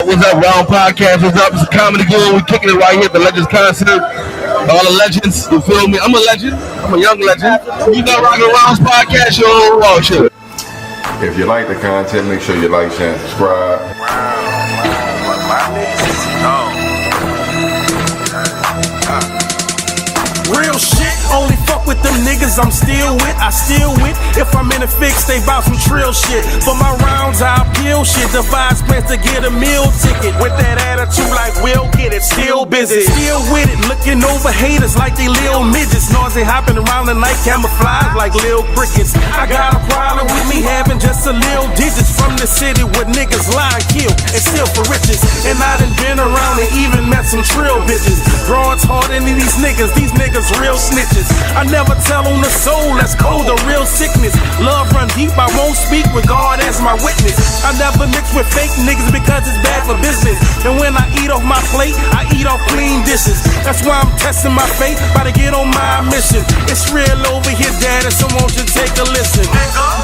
What's up, Round Podcast? What's up? It's a comedy gold. We kicking it right here at the Legends concert. All the legends, you feel me? I'm a legend. I'm a young legend. You know, rocking Round's podcast, yo. Oh, shit. If you like the content, make sure you like, share, and subscribe. Real shit, only fuck with them niggas I'm still with, I still with. If I'm in a fix, they bout some trill shit. For my rounds, I'll peel shit. Devise plans to get a meal ticket. With that attitude like we'll get it, still busy. Still with it, looking over haters like they little midgets. Noisy hopping around the night, camouflage like little crickets. I got a problem with me having just a little digits. From the city where niggas lie and kill and steal for riches. And I done been around and even met some trill bitches. Drawings harder than these niggas real snitches. I never tell on the soul, that's cold, the real sickness. Love run deep, I won't speak with God as my witness. I never mix with fake niggas because it's bad for business. And when I eat off my plate, I eat off clean dishes. That's why I'm testing my fate, about to get on my mission. It's real over here, daddy, so won't you take a listen.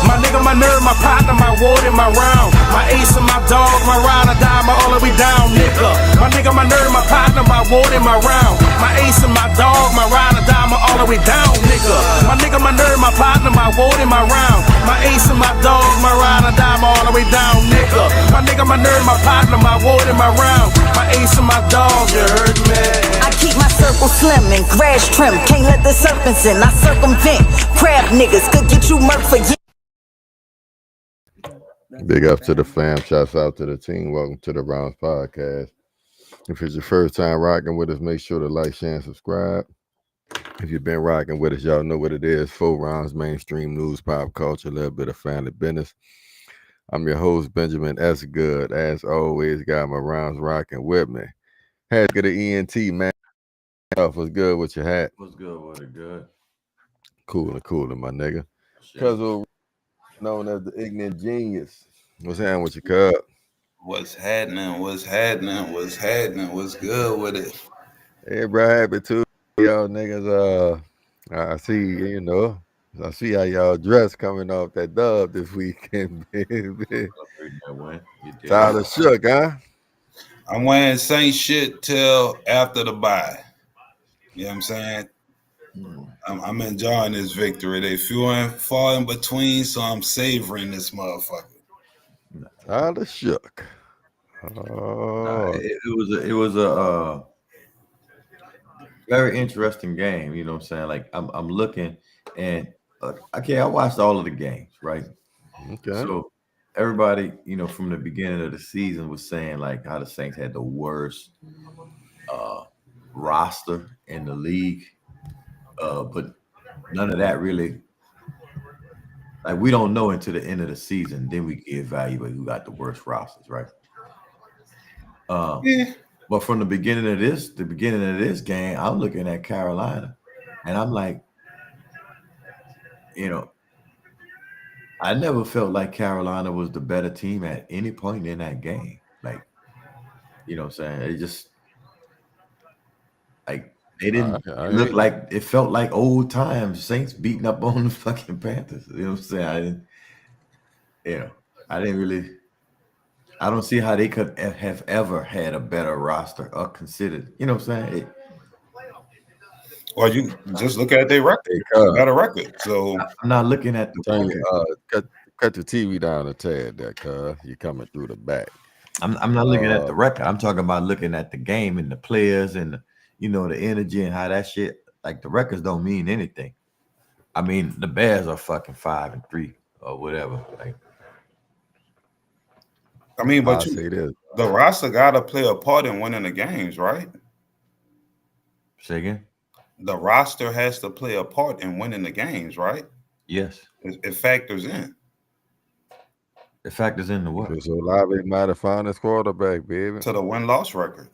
My nigga, my nerve, my partner, my ward, and my round. My ace and my dog, my ride or die, my all the way down, nigga. My nigga, my nerve, my partner, my ward, and my round. My ace and my dog, my ride or die, my all the way down, nigga. My nigga, my nerve, my partner, my ward, and my round. My ace and my dog, my ride or die, my all the way down, nigga. My nigga, my nerve, my partner, my ward, and my round. My ace and my dog, you heard me. I keep my circle slim and grass trim. Can't let the serpents in. I circumvent. Crab niggas could get you murked for years. Big up to the fam. Shouts out to the team. Welcome to the Rounds Podcast. If it's your first time rocking with us, make sure to like, share, and subscribe. If you've been rocking with us, y'all know what it is. 4 rounds, mainstream news, pop culture, a little bit of family business. I'm your host, Benjamin S. Good. As always, got my rounds rocking with me. Hat to the ENT, man. What's good with your hat? What's good with it? Good. Cooler, my nigga. Cuzzo, known as the ignorant genius. What's happening with your cub? What's happening? What's good with it? Hey, bro, happy too. Y'all niggas, I see how y'all dress coming off that dub this weekend, baby. Tyler shook, huh? I'm wearing Saint shit till after the bye. You know what I'm saying? I'm enjoying this victory. They few and far in between, so I'm savoring this motherfucker. Tyler shook. Oh. It was a very interesting game. You know what I'm saying? Like I'm looking and I watched all of the games, right? Okay. So everybody, from the beginning of the season was saying like how the Saints had the worst roster in the league, but none of that really. Like we don't know until the end of the season, then we can evaluate who got the worst rosters, right? But from the beginning of this game, I'm looking at Carolina, and I'm like, I never felt like Carolina was the better team at any point in that game. Like, you know what I'm saying? It just like they didn't look like it felt like old times, Saints beating up on the fucking Panthers. You know what I'm saying? I don't see how they could have ever had a better roster or considered. You know what I'm saying? Well, you just look at their record. Got a record. So I'm not looking at the cut the TV down a tad there, cuz you're coming through the back. I'm not looking at the record. I'm talking about looking at the game and the players and the energy and how that shit. Like the records don't mean anything. I mean, the Bears are fucking 5-3 or whatever. Like, I mean, but the roster got to play a part in winning the games, right? Say again? The roster has to play a part in winning the games, right? Yes. It factors in. It factors in the what? So Olave might have found his quarterback, baby. To the win-loss record.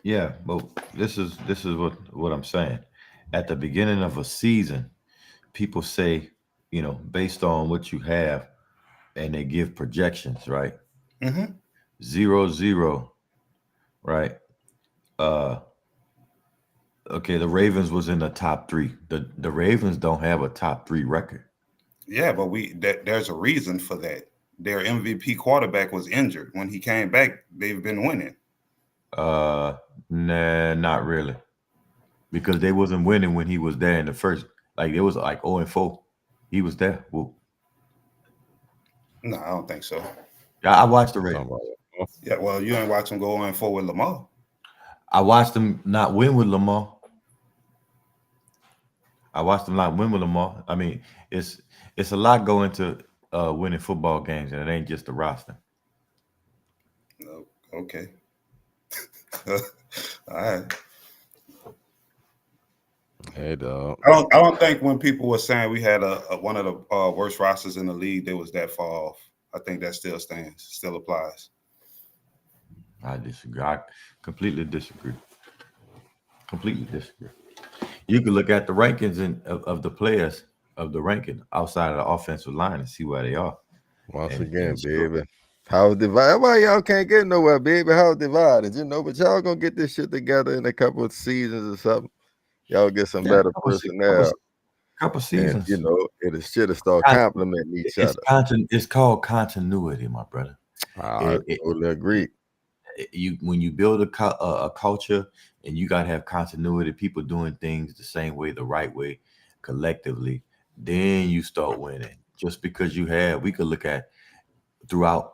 Yeah, but this is what I'm saying. At the beginning of a season, people say, based on what you have, and they give projections, right? 0-0, right? Okay, the Ravens was in the top 3. The Ravens don't have a top 3 record. Yeah, but there's a reason for that. their MVP quarterback was injured. When he came back, they've been winning. Nah, not really, because they wasn't winning when he was there in the first. Like it was like 0-4. He was there. Well, No, I don't think so. yeah, I watched the race. Yeah, well, you ain't watch him go 0-4 with Lamar. I watched him not win with Lamar. I mean, it's a lot going to winning football games, and it ain't just the roster. No, okay. All right. Hey, dog. I don't think when people were saying we had one of the worst rosters in the league, they was that far off. I think that still stands, still applies. I disagree. I completely disagree. You can look at the rankings of the players of the ranking outside of the offensive line and see where they are. Once again, baby. House divided. Why y'all can't get nowhere, baby? House divided, you know. But y'all gonna get this shit together in a couple of seasons or something. Y'all get some better personnel. Couple seasons. And, you know, it'll shit start complimenting each other. It's called continuity, my brother. I totally agree. When you build a culture and you gotta have continuity, people doing things the same way, the right way, collectively, then you start winning. Just because we could look at throughout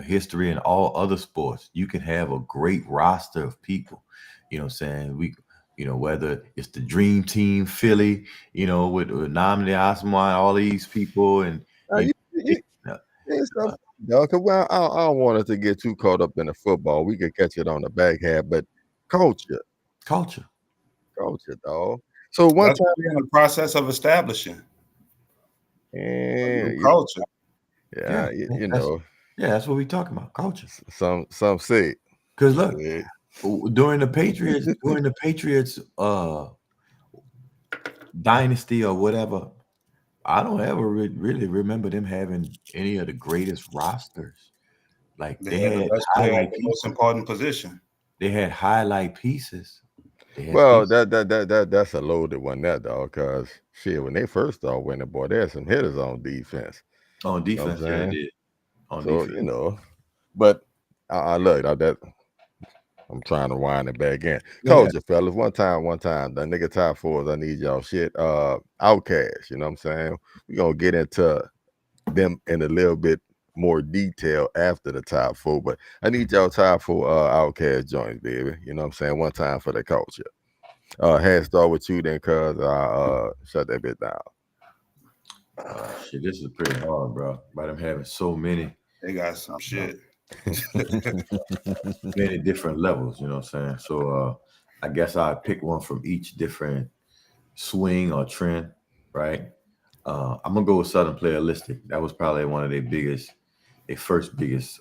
history and all other sports, you can have a great roster of people. You know what I'm saying? Whether it's the dream team, Philly, with Nnamdi Asomugha, all these people, and I don't want us to get too caught up in the football. We could catch it on the back half, but culture, dog. So one time in the process of establishing culture. Yeah, you know. Yeah, that's what we talking about, culture. Some say. Because look, during the Patriots dynasty or whatever, I don't ever really remember them having any of the greatest rosters. Like they had the most important position. They had highlight pieces. Well, that's a loaded one, that dog. Cause shit, when they first started winning, boy, they had some hitters on defense. On defense, you know yeah, they did. Defense. But I look that. I'm trying to wind it back in. Told you, fellas, one time, the nigga top fours, I need y'all shit. Outkast, you know what I'm saying? We're gonna get into them in a little bit more detail after the top four, but I need y'all top four Outkast joints, baby. You know what I'm saying? One time for the culture. Had start with you then, cuz I shut that bit down. Shit, this is pretty hard, bro. By them having so many. They got some shit. Many different levels, you know what I'm saying? So I guess I pick one from each different swing or trend, right? I'm gonna go with Southern Playalistic. That was probably one of their first biggest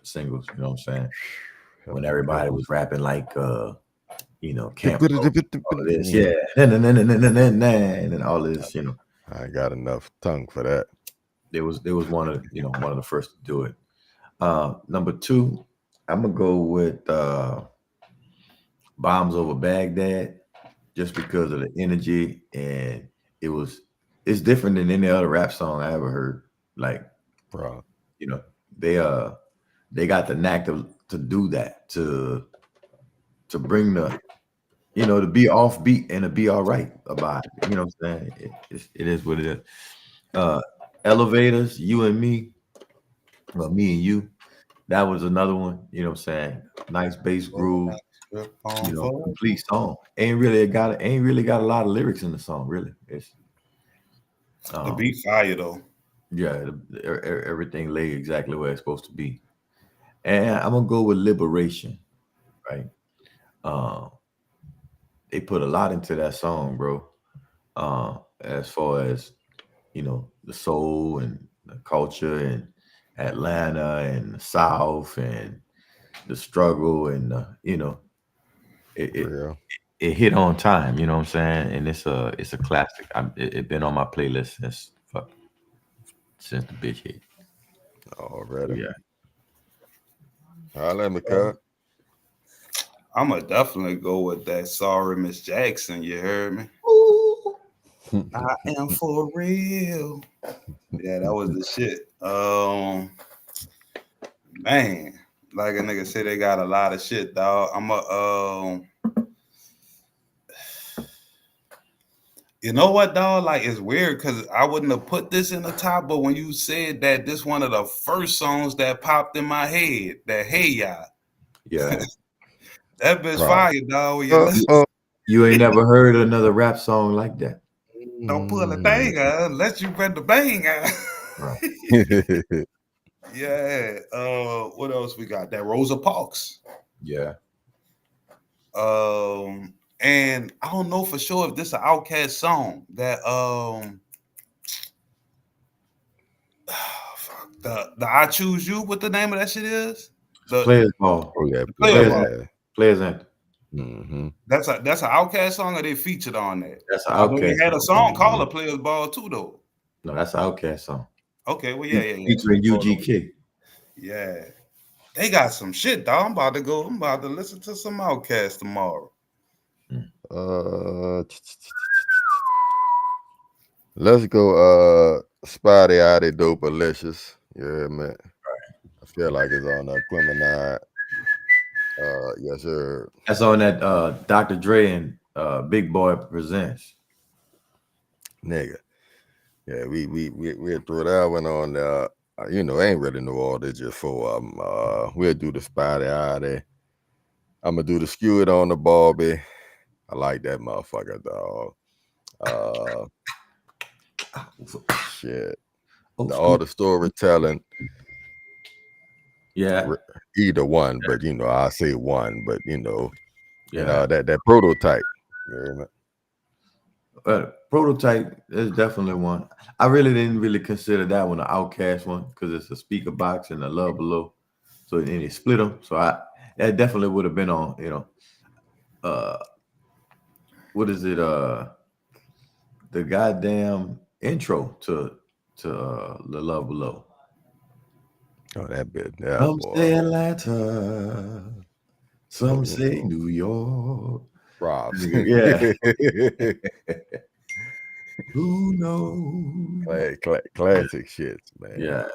singles, you know what I'm saying? When everybody was rapping like Camp all this, yeah, and all this, I ain't got enough tongue for that. There was one of the first to do it. Number two, I'm gonna go with Bombs Over Baghdad, just because of the energy, and it's different than any other rap song I ever heard. Like, bro, they got the knack to do that, to bring the to be offbeat and to be all right about it. You know what I'm saying? It is what it is. Elevators, You and Me. Well, Me and You, that was another one, you know what I'm saying? Nice bass groove, complete song. Ain't really got a lot of lyrics in the song, really. It's the beat fire though. Yeah, everything lay exactly where it's supposed to be. And I'm gonna go with Liberation, right? They put a lot into that song, bro. As far as the soul and the culture and Atlanta and the South and the struggle and it hit on time, you know what I'm saying? And it's a classic. It been on my playlist since the bitch hit. Already. Yeah. Let me cut. I'm gonna definitely go with that Sorry Miss Jackson. You heard me? Ooh. I am for real. Yeah, that was the shit. Man, like a nigga said, they got a lot of shit, dog. You know what, dog? Like, it's weird because I wouldn't have put this in the top, but when you said that, this one of the first songs that popped in my head, that Hey Ya. Yeah. That bitch fire, dog. When you listen, You ain't never heard another rap song like that. don't pull a thing out unless you read the bang out. Right. Yeah. What else we got? That Rosa Parks. Yeah. And I don't know for sure if this is an Outkast song. That the I Choose You. What the name of that shit is? The Players Ball. Oh yeah, Players Anthem. Mm-hmm. That's an Outkast song, or they featured on that? That's an I know they Outkast had a song called "A Players Ball" too, though. No, that's an Outkast song. Okay, well, yeah. Featuring UGK. Yeah, they got some shit, dog. I'm about to listen to some Outkast tomorrow. Let's go. Spotty Oddie Dope Alicious. Yeah, man. I feel like it's on Clemenide. Yes, sir. That's on that Dr. Dre and Big Boy Presents. Nigga. Yeah, we throw that one on there. You know, I ain't really know all this just for we'll do the Spotty Oddie. I'm gonna do the Skew It on the Barbie. I like that motherfucker, dog. Shit. All the storytelling. Yeah. Either one, but you know, I say one, but you know, that prototype. You know? Prototype is definitely one. I really didn't really consider that one an Outkast one because it's a speaker box and a Love Below. So and they split them. So that definitely would have been on, you know, what is it? The goddamn intro to the Love Below. Oh, that bit. Yeah, some say Atlanta, some say New York. Robs. Yeah. Who knows? Classic shit, man. Yeah.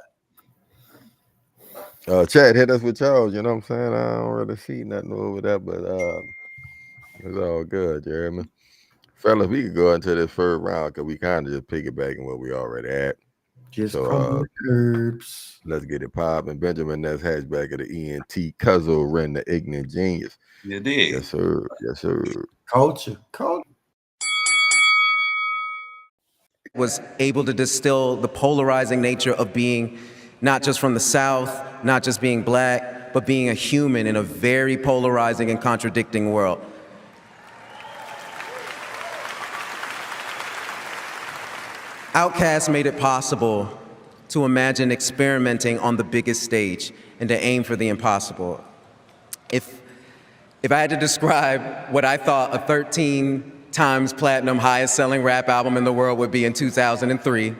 Chad hit us with y'all, you know what I'm saying? I don't really see nothing over there, but it's all good, Jeremy. Fellas, we could go into this first round because we kind of just piggybacking what we already at. Just so, herbs. Let's get it popping. Benjamin Ness, Hatchbach of the ENT, Cuzzo, Ren, the Ignorant Genius. You did. Yes, sir. Yes, sir. Culture. Was able to distill the polarizing nature of being not just from the South, not just being black, but being a human in a very polarizing and contradicting world. Outkast made it possible to imagine experimenting on the biggest stage and to aim for the impossible. If I had to describe what I thought a 13 times platinum highest selling rap album in the world would be in 2003,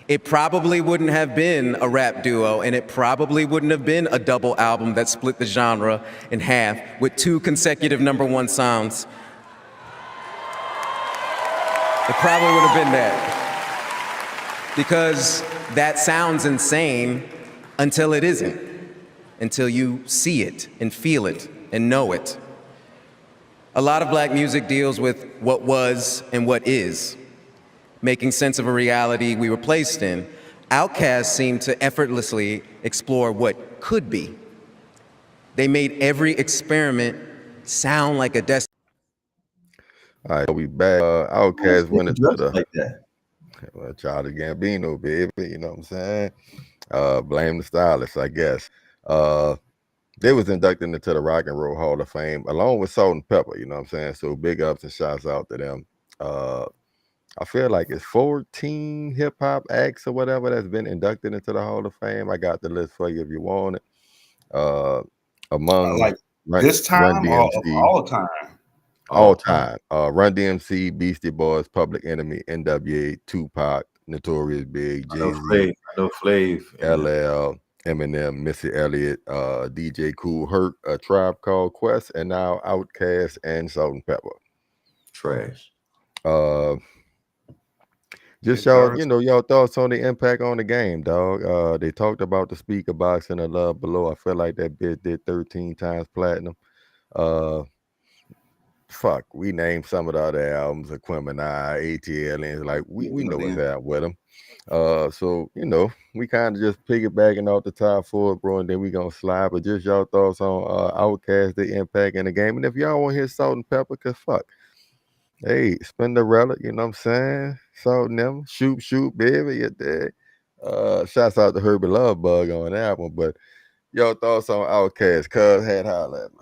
it probably wouldn't have been a rap duo, and it probably wouldn't have been a double album that split the genre in half with 2 consecutive #1 songs. It probably would have been that. Because that sounds insane until it isn't, until you see it and feel it and know it. A lot of black music deals with what was and what is, making sense of a reality we were placed in. Outkast seemed to effortlessly explore what could be. They made every experiment sound like a destiny. All right, we back. Outkast went into the like that. Well, Childish Gambino, baby, you know what I'm saying? Blame the stylist, I guess. They was inducted into the Rock and Roll Hall of Fame along with Salt and Pepper, you know what I'm saying? So big ups and shouts out to them. I feel like it's 14 hip hop acts or whatever that's been inducted into the Hall of Fame. I got the list for you if you want it. Among like this time or all time? All time. Run DMC, Beastie Boys, Public Enemy, NWA, Tupac, Notorious Big, Jay-Z, Flav, LL, Eminem, Missy Elliott, DJ Kool Herc, A Tribe Called Quest, and now Outkast and Salt and Pepper. Trash. Just y'all, y'all thoughts on the impact on the game, dog. They talked about the speaker box and the Love Below. I feel like that bitch did 13 times platinum. Fuck, we named some of the other albums, Aquemini, ATL, and like we know what's out with them. So we kind of just piggybacking off the top four, bro, and then we gonna slide. But just y'all thoughts on Outkast, the impact in the game, and if y'all want to hear Salt and Pepper, cause fuck. Hey, Spinderella, you know what I'm saying? Salt and them, shoot, baby, you dig? Shouts out to Herbie Love Bug on that one, but y'all thoughts on Outkast? Cuz had Holla at me.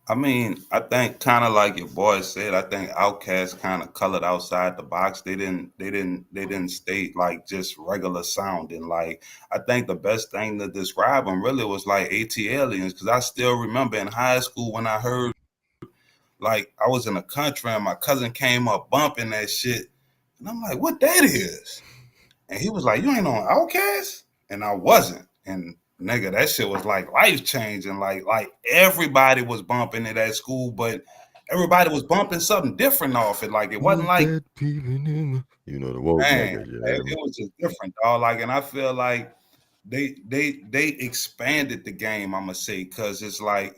I mean, I think kind of like your boy said, I think Outkast kind of colored outside the box. They didn't stay like just regular sounding. Like, I think the best thing to describe them really was like ATLians, because I still remember in high school when I heard, like, I was in the country and my cousin came up bumping that shit, and I'm like, what that is? And he was like, you ain't on Outkast? And I wasn't. And nigga, that shit was like life changing. Like everybody was bumping it at school, but everybody was bumping something different off it. Like it wasn't like the woke niggas. It was just different, dog. Like, and I feel like they expanded the game. I'ma say, because it's like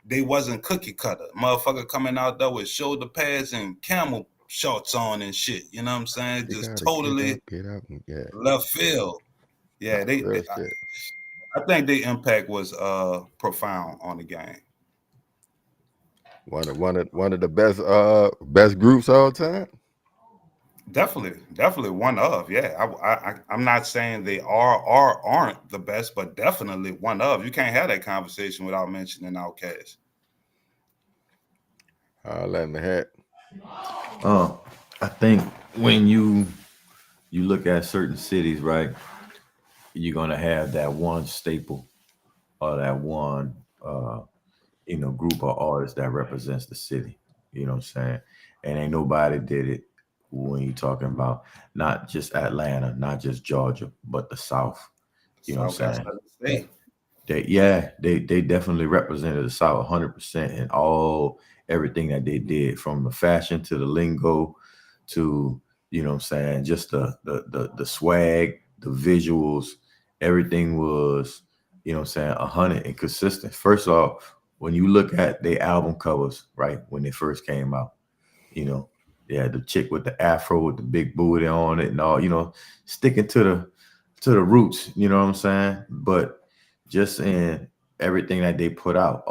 they wasn't cookie cutter. Motherfucker coming out there with shoulder pads and camel shorts on and shit. You know what I'm saying? Just totally get up and get left field. Yeah, I think the impact was profound on the game. One of the best groups all time. Definitely one of. Yeah, I'm not saying they are or aren't the best, but definitely one of. You can't have that conversation without mentioning Outkast. Let me hat. I think when you look at certain cities, right, you're gonna have that one staple or that one group of artists that represents the city. You know what I'm saying? And ain't nobody did it when you're talking about not just Atlanta, not just Georgia, but the South. You know what I'm saying? They definitely represented the South 100% in everything that they did, from the fashion to the lingo to, you know what I'm saying, just the swag, the visuals, everything was, you know what I'm saying, 100 and consistent. First off, when you look at the album covers, right, when they first came out, they had the chick with the afro with the big booty on it and all, sticking to the roots, you know what I'm saying? But just in everything that they put out,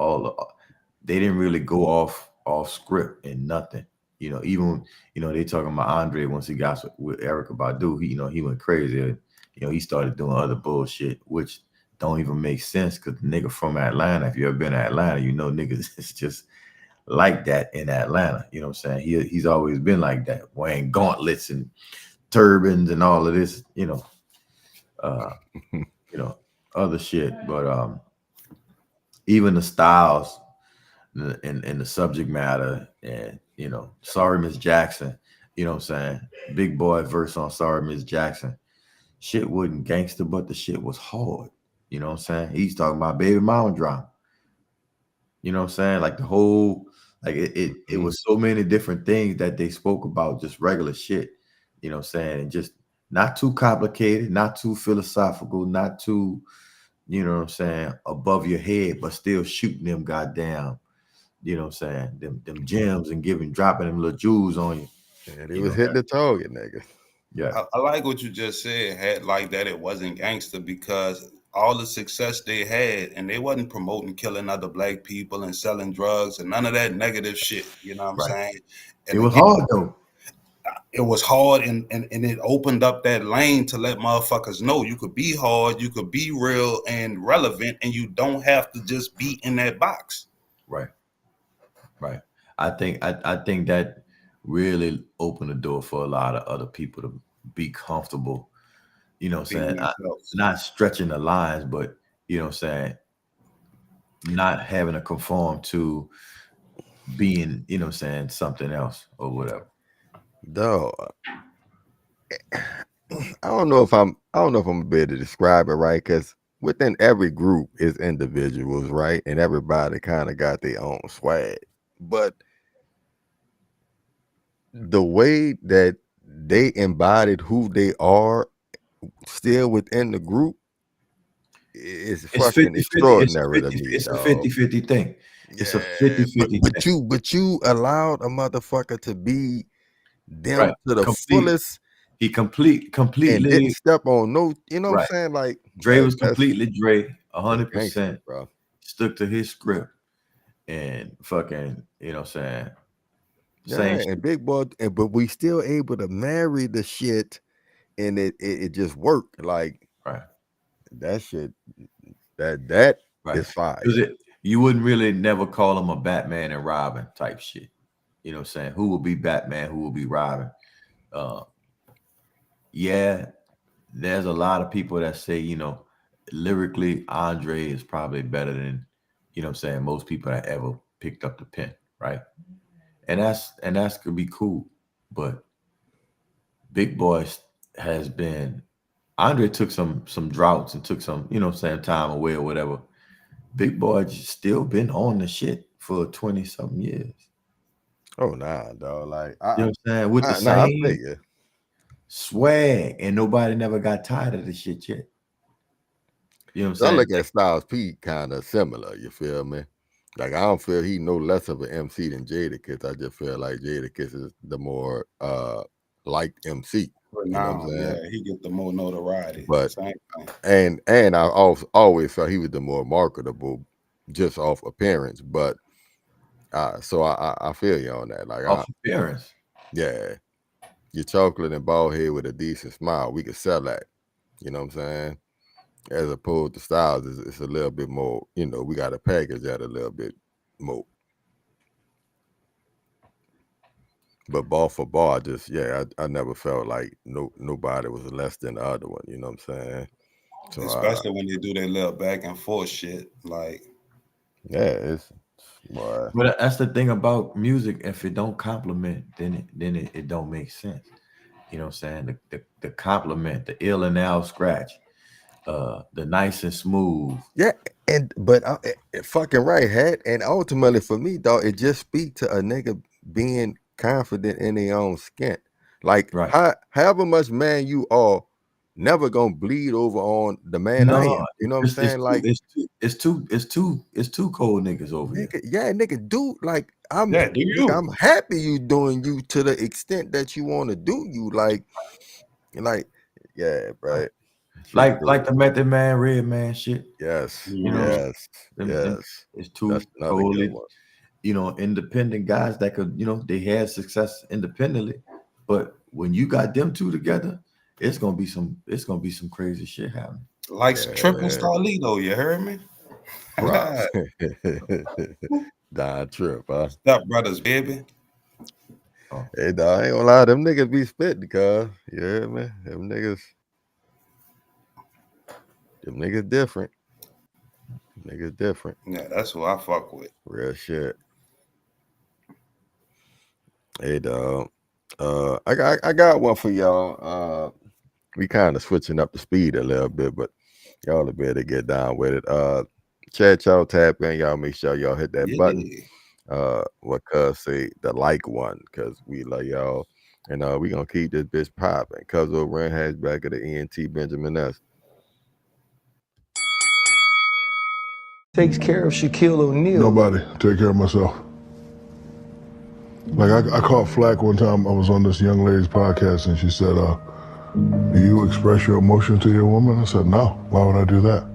they didn't really go off script and nothing. Even they talking about Andre once he got with Erykah Badu, he went crazy. He started doing other bullshit, which don't even make sense, because the nigga from Atlanta, if you ever been to Atlanta, niggas is just like that in Atlanta. You know what I'm saying? He's always been like that, wearing gauntlets and turbans and all of this, other shit. But even the styles and the subject matter, and Sorry Miss Jackson, you know what I'm saying? Big Boy verse on Sorry Miss Jackson. Shit wasn't gangster, but the shit was hard. You know what I'm saying? He's talking about baby mama drama. You know what I'm saying? Like the whole, like it was so many different things that they spoke about, just regular shit. You know what I'm saying? And just not too complicated, not too philosophical, not too, you know what I'm saying, above your head, but still shooting them goddamn, you know what I'm saying, them gems and dropping them little jewels on you. And he was hitting the target, nigga. Yeah. I like what you just said, had like that it wasn't gangster, because all the success they had, and they wasn't promoting killing other black people and selling drugs and none of that negative shit. You know what I'm saying? And it was hard though. It was hard, and it opened up that lane to let motherfuckers know you could be hard, you could be real and relevant, and you don't have to just be in that box. Right. I think that really opened the door for a lot of other people to be comfortable, you know what I'm saying? Not stretching the lines, but you know what I'm saying, not having to conform to being, you know what I'm saying, something else or whatever. Dog, I don't know if I'm gonna be able to describe it right, because within every group is individuals, right? And everybody kind of got their own swag. But the way that they embodied who they are still within the group is fucking 50-50. extraordinary to me, It's a dog. 50-50 thing. It's a 50-50 thing. But you allowed a motherfucker to be them Right. to the fullest. He completely and didn't step on no, you know what I'm saying? Like Dre was completely Dre, 100%, bro. Stuck to his script and fucking, you know what I'm saying? Yeah, and Big Boy, but we still able to marry the shit, and it just worked. Like that shit, that is fire. Because you wouldn't really never call him a Batman and Robin type shit. You know what I'm saying? Who will be Batman? Who will be Robin? Yeah, there's a lot of people that say, you know, lyrically, Andre is probably better than, you know what I'm saying, most people that ever picked up the pen, right? And that's could be cool. But Big Boy has been, Andre took some droughts and took some, you know what I'm saying, time away or whatever. Big Boy just still been on the shit for 20-something years. Oh, nah, dog. Like, you know what I'm saying? With the same swag, and nobody never got tired of the shit yet. You know what I'm saying? I look at Styles P kind of similar, you feel me? Like, I don't feel he no less of an MC than Jadakiss. I just feel like Jadakiss is the more liked MC. You know what I'm saying? Yeah, he get the more notoriety. But and I always felt he was the more marketable just off appearance. But so I feel you on that. Like off appearance. Yeah. Your chocolate and bald head with a decent smile, we could sell that. You know what I'm saying? As opposed to Styles, it's a little bit more, you know, we got to package that a little bit more. But bar for bar, I never felt like nobody was less than the other one. You know what I'm saying? So especially when they do their little back and forth shit, like it's. Boy. But that's the thing about music. If it don't compliment, then it don't make sense. You know what I'm saying? The compliment, the ill and out scratch, the nice and smooth. Yeah, but fucking right, Hat. And ultimately for me, dog, it just speak to a nigga being confident in their own skin. Like however much man you are, never gonna bleed over on the man I am. You know what I'm saying? Like it's two cold niggas over here. Yeah, nigga, dude. Like I'm happy you doing you to the extent that you want to do you. Like yeah, right. Like the Method Man, Red Man shit. Yes. You know, yes. It's two totally, you know, independent guys that could, you know, they had success independently, but when you got them two together, it's gonna be some crazy shit happening. Like Triple Starlito, you heard me? Nah, trip, huh? Step brothers, baby. Hey, dog, I ain't gonna lie, them niggas be spit because yeah, man, them niggas different. Niggas different. Yeah, that's who I fuck with. Real shit. Hey, dog. I got one for y'all. We kind of switching up the speed a little bit, but y'all will be able to get down with it. Chat y'all, tap in, y'all make sure y'all hit that button. What Cuz say, the like one, because we love y'all. And we gonna keep this bitch popping. Cuzzo ran Hatchbach of the ENT Benjamin S. Takes care of Shaquille O'Neal. Nobody. Take care of myself. Like I caught flack one time. I was on this young lady's podcast and she said, do you express your emotion to your woman? I said, no. Why would I do that?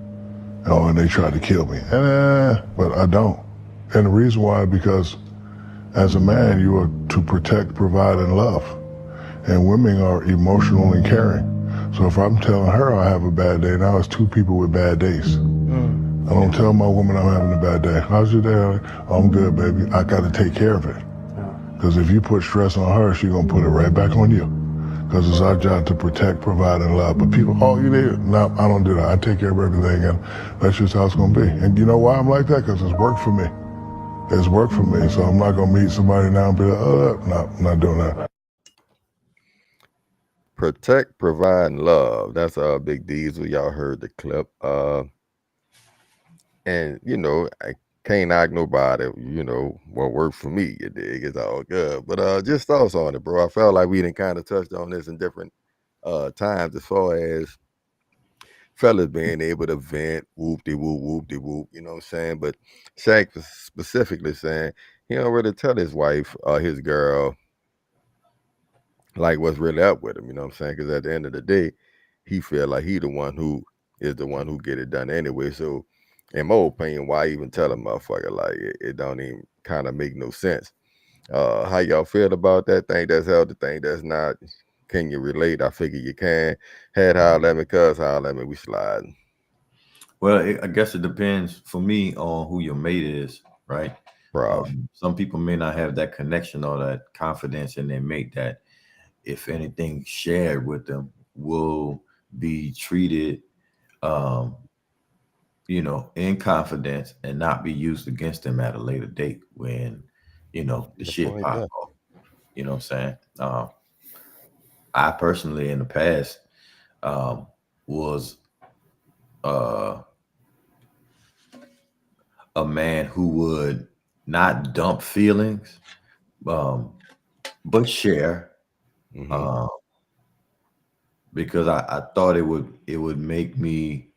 Oh, and they tried to kill me. But I don't. And the reason why, because as a man, you are to protect, provide, and love. And women are emotional and caring. So if I'm telling her I have a bad day, now it's two people with bad days. I don't tell my woman I'm having a bad day. How's your day? Oh, I'm good, baby. I got to take care of it. Because if you put stress on her, she's going to put it right back on you. Because it's our job to protect, provide, and love. But people, you need it. No, I don't do that. I take care of everything, and that's just how it's going to be. And you know why I'm like that? Because it's worked for me. It's worked for me. So I'm not going to meet somebody now and be like, no, I'm not doing that. Protect, provide, and love. That's Big Diesel. Y'all heard the clip. And, you know, Can't knock nobody, what worked for me, you dig, it's all good. But just thoughts on it, bro. I felt like we didn't kind of touched on this in different times as far as fellas being able to vent, whoop-de-whoop, you know what I'm saying? But Shaq was specifically saying he don't really tell his wife or his girl like what's really up with him, you know what I'm saying? Because at the end of the day, he feel like he the one who is the one who get it done anyway. So in my opinion, why even tell a motherfucker? Like it don't even kind of make no sense. How y'all feel about that? Thing that's held, the thing that's not? Can you relate? I figure you can. Had holla at me, cuz holla at me, we sliding. Well, I guess it depends for me on who your mate is, right? Bro. Some people may not have that connection or that confidence in their mate that if anything shared with them will be treated in confidence and not be used against them at a later date when the shit pop off. You know what I'm saying? I personally in the past was a man who would not dump feelings, but share, because I thought it would make me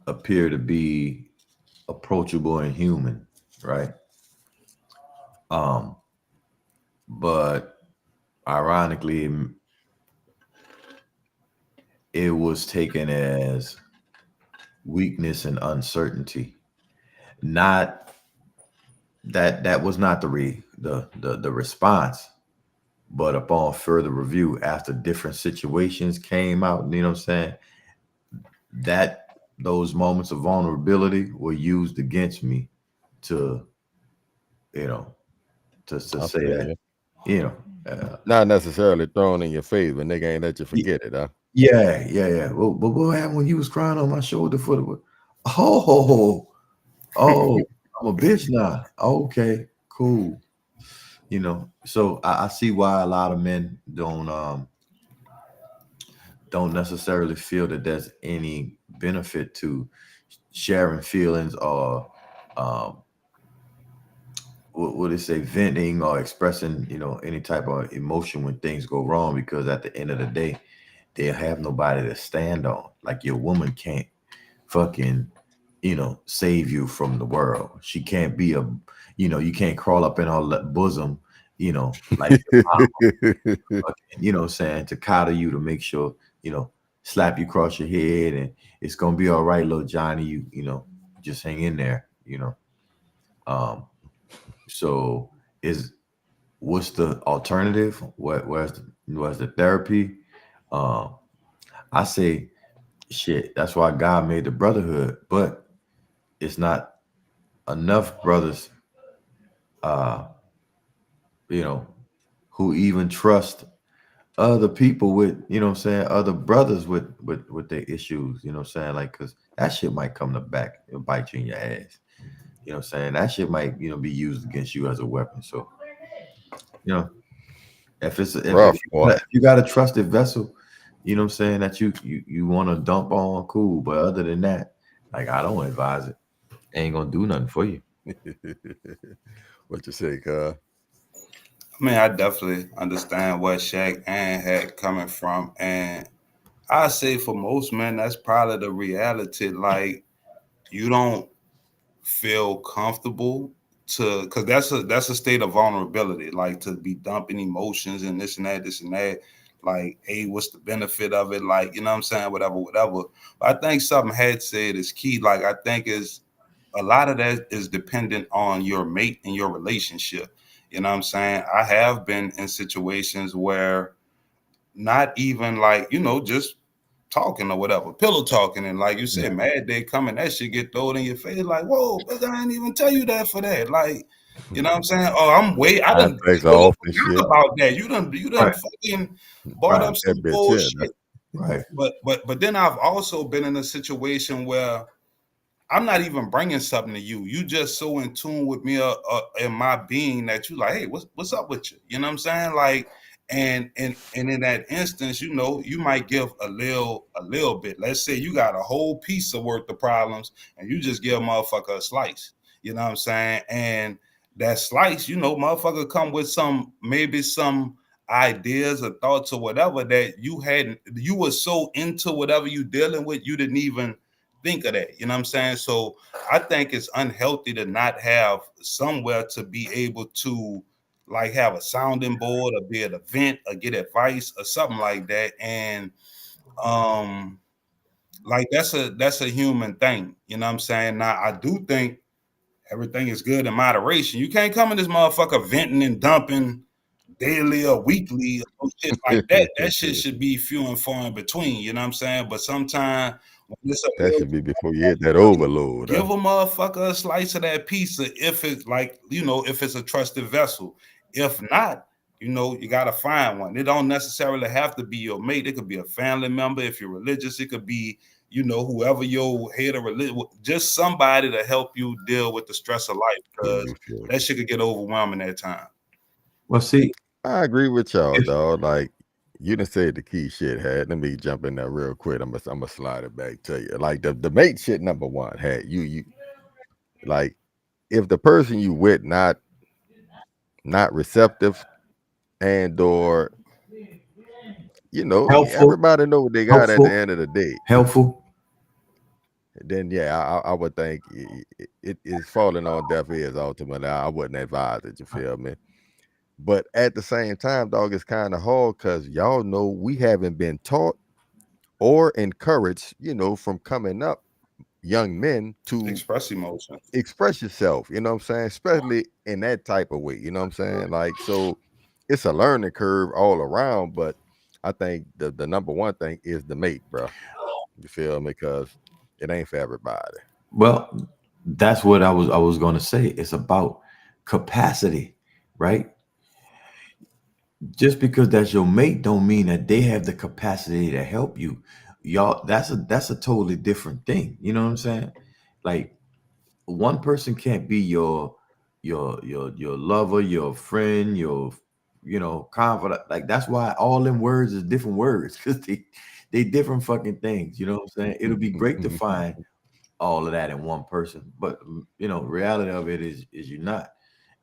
appear to be approachable and human, right? But ironically, it was taken as weakness and uncertainty. Not that was not the response, but upon further review, after different situations came out, you know what I'm saying, that those moments of vulnerability were used against me to say that, not necessarily thrown in your face, but nigga ain't let you forget it, huh? Yeah. Well, but what happened when you was crying on my shoulder for the? Oh, I'm a bitch now. Okay, cool. So I see why a lot of men don't necessarily feel that there's any benefit to sharing feelings or what they say, venting or expressing any type of emotion when things go wrong, because at the end of the day they'll have nobody to stand on. Like your woman can't fucking save you from the world. She can't be you can't crawl up in her bosom like your mama, what I'm saying, to coddle you, to make sure slap you across your head and it's gonna be all right, little Johnny, you just hang in there. So what's the alternative? Where's the therapy? I say shit, that's why God made the brotherhood, but it's not enough brothers who even trust other people with other brothers with their issues, like, because that shit might come to back and bite you in your ass. That shit might be used against you as a weapon. So if you got a trusted vessel, that you want to dump on, cool. But other than that, like, I don't advise it. Ain't gonna do nothing for you. What you say, cuz? I mean, I definitely understand where Shaq and had coming from, and I say for most men, that's probably the reality. Like, you don't feel comfortable because that's a state of vulnerability, like to be dumping emotions and this and that. Like, hey, what's the benefit of it? Like, you know what I'm saying? Whatever. But I think something had said is key. Like, I think is a lot of that is dependent on your mate and your relationship. You know what I'm saying? I have been in situations where not even like, just talking or whatever, pillow talking, and like you said, mad day coming, that shit get thrown in your face. Like, whoa, I didn't even tell you that for that. Like, you know what I'm saying? Oh, I done forgot about that. You done fucking brought up some bullshit. Right. But then I've also been in a situation where I'm not even bringing something to you. You just so in tune with me in my being that you like, hey, what's up with you? You know what I'm saying? Like, and in that instance, you might give a little bit. Let's say you got a whole piece of worth of problems and you just give a motherfucker a slice. You know what I'm saying? And that slice, you know, motherfucker come with maybe some ideas or thoughts or whatever that you were so into whatever you dealing with, you didn't even think of that. You know what I'm saying? So I think it's unhealthy to not have somewhere to be able to like have a sounding board or be at an event or get advice or something like that. And like that's a human thing. You know what I'm saying? Now I do think everything is good in moderation. You can't come in this motherfucker venting and dumping daily or weekly or shit like that. That shit should be few and far in between. You know what I'm saying? But sometimes that should be before you hit that overload. Give a motherfucker a slice of that pizza if it's like, you know, if it's a trusted vessel. If not, you know, you got to find one. It don't necessarily have to be your mate. It could be a family member. If you're religious, it could be, you know, whoever your head of religion, just somebody to help you deal with the stress of life, because that shit could get overwhelming at times. Well, see, I agree with y'all, dog. Like, you done said the key shit, Hat. Let me jump in there real quick. I'm gonna slide it back to you. Like the mate shit, number one, Hat. You like, if the person you with not receptive and or, you know, helpful, everybody know what they got at the end of the day. Helpful. Then yeah, I would think it is falling on deaf ears ultimately. I wouldn't advise it, you feel me? But at the same time, dog, it's kind of hard because y'all know we haven't been taught or encouraged, you know, from coming up, young men to express emotion, express yourself, you know what I'm saying? Especially in that type of way, you know what I'm saying? Like, so it's a learning curve all around, but I think the number one thing is the mate, bro. You feel me? Because it ain't for everybody. Well, that's what I was going to say. It's about capacity, right? Just because that's your mate don't mean that they have the capacity to help you. Y'all, that's a totally different thing. You know what I'm saying? Like, one person can't be your lover, your friend, your, you know, confidant. Like, that's why all them words is different words, because they different fucking things. You know what I'm saying? It'll be great to find all of that in one person, but you know, reality of it is you're not.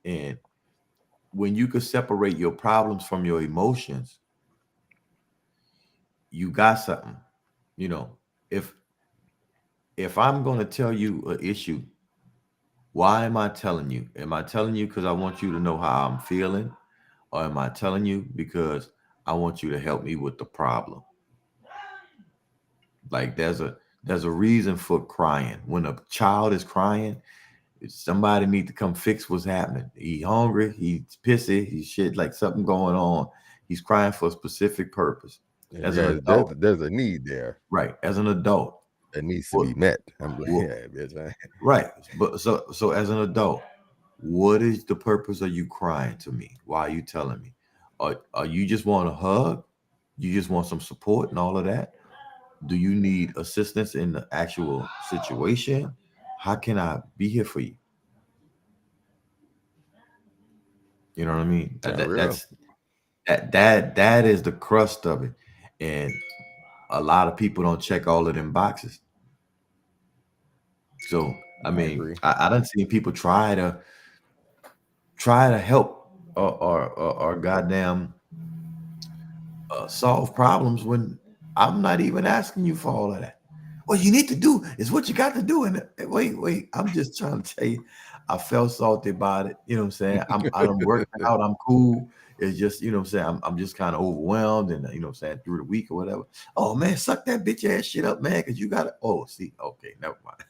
And when you could separate your problems from your emotions, you got something. You know, if I'm going to tell you an issue, why am I telling you? Am I telling you because I want you to know how I'm feeling? Or am I telling you because I want you to help me with the problem? Like, there's a reason for crying. When a child is crying, somebody need to come fix what's happening. He hungry, he's pissy, he's shit, like something going on. He's crying for a specific purpose. As an adult, there's a need there. Right. As an adult, it needs to be met. I'm like, yeah, bitch. Right. But so as an adult, what is the purpose of you crying to me? Why are you telling me? Are you just want a hug? You just want some support and all of that? Do you need assistance in the actual situation? How can I be here for you? You know what I mean? That is the crust of it. And a lot of people don't check all of them boxes. So I mean, I done seen people try to help or goddamn solve problems when I'm not even asking you for all of that. What you need to do is what you got to do. And wait, I'm just trying to tell you, I felt salty about it. You know what I'm saying? I'm working out. I'm cool. It's just, you know what I'm saying? I'm just kind of overwhelmed and, you know what I'm saying, through the week or whatever. Oh, man, suck that bitch ass shit up, man, because you got to, see, okay, never mind.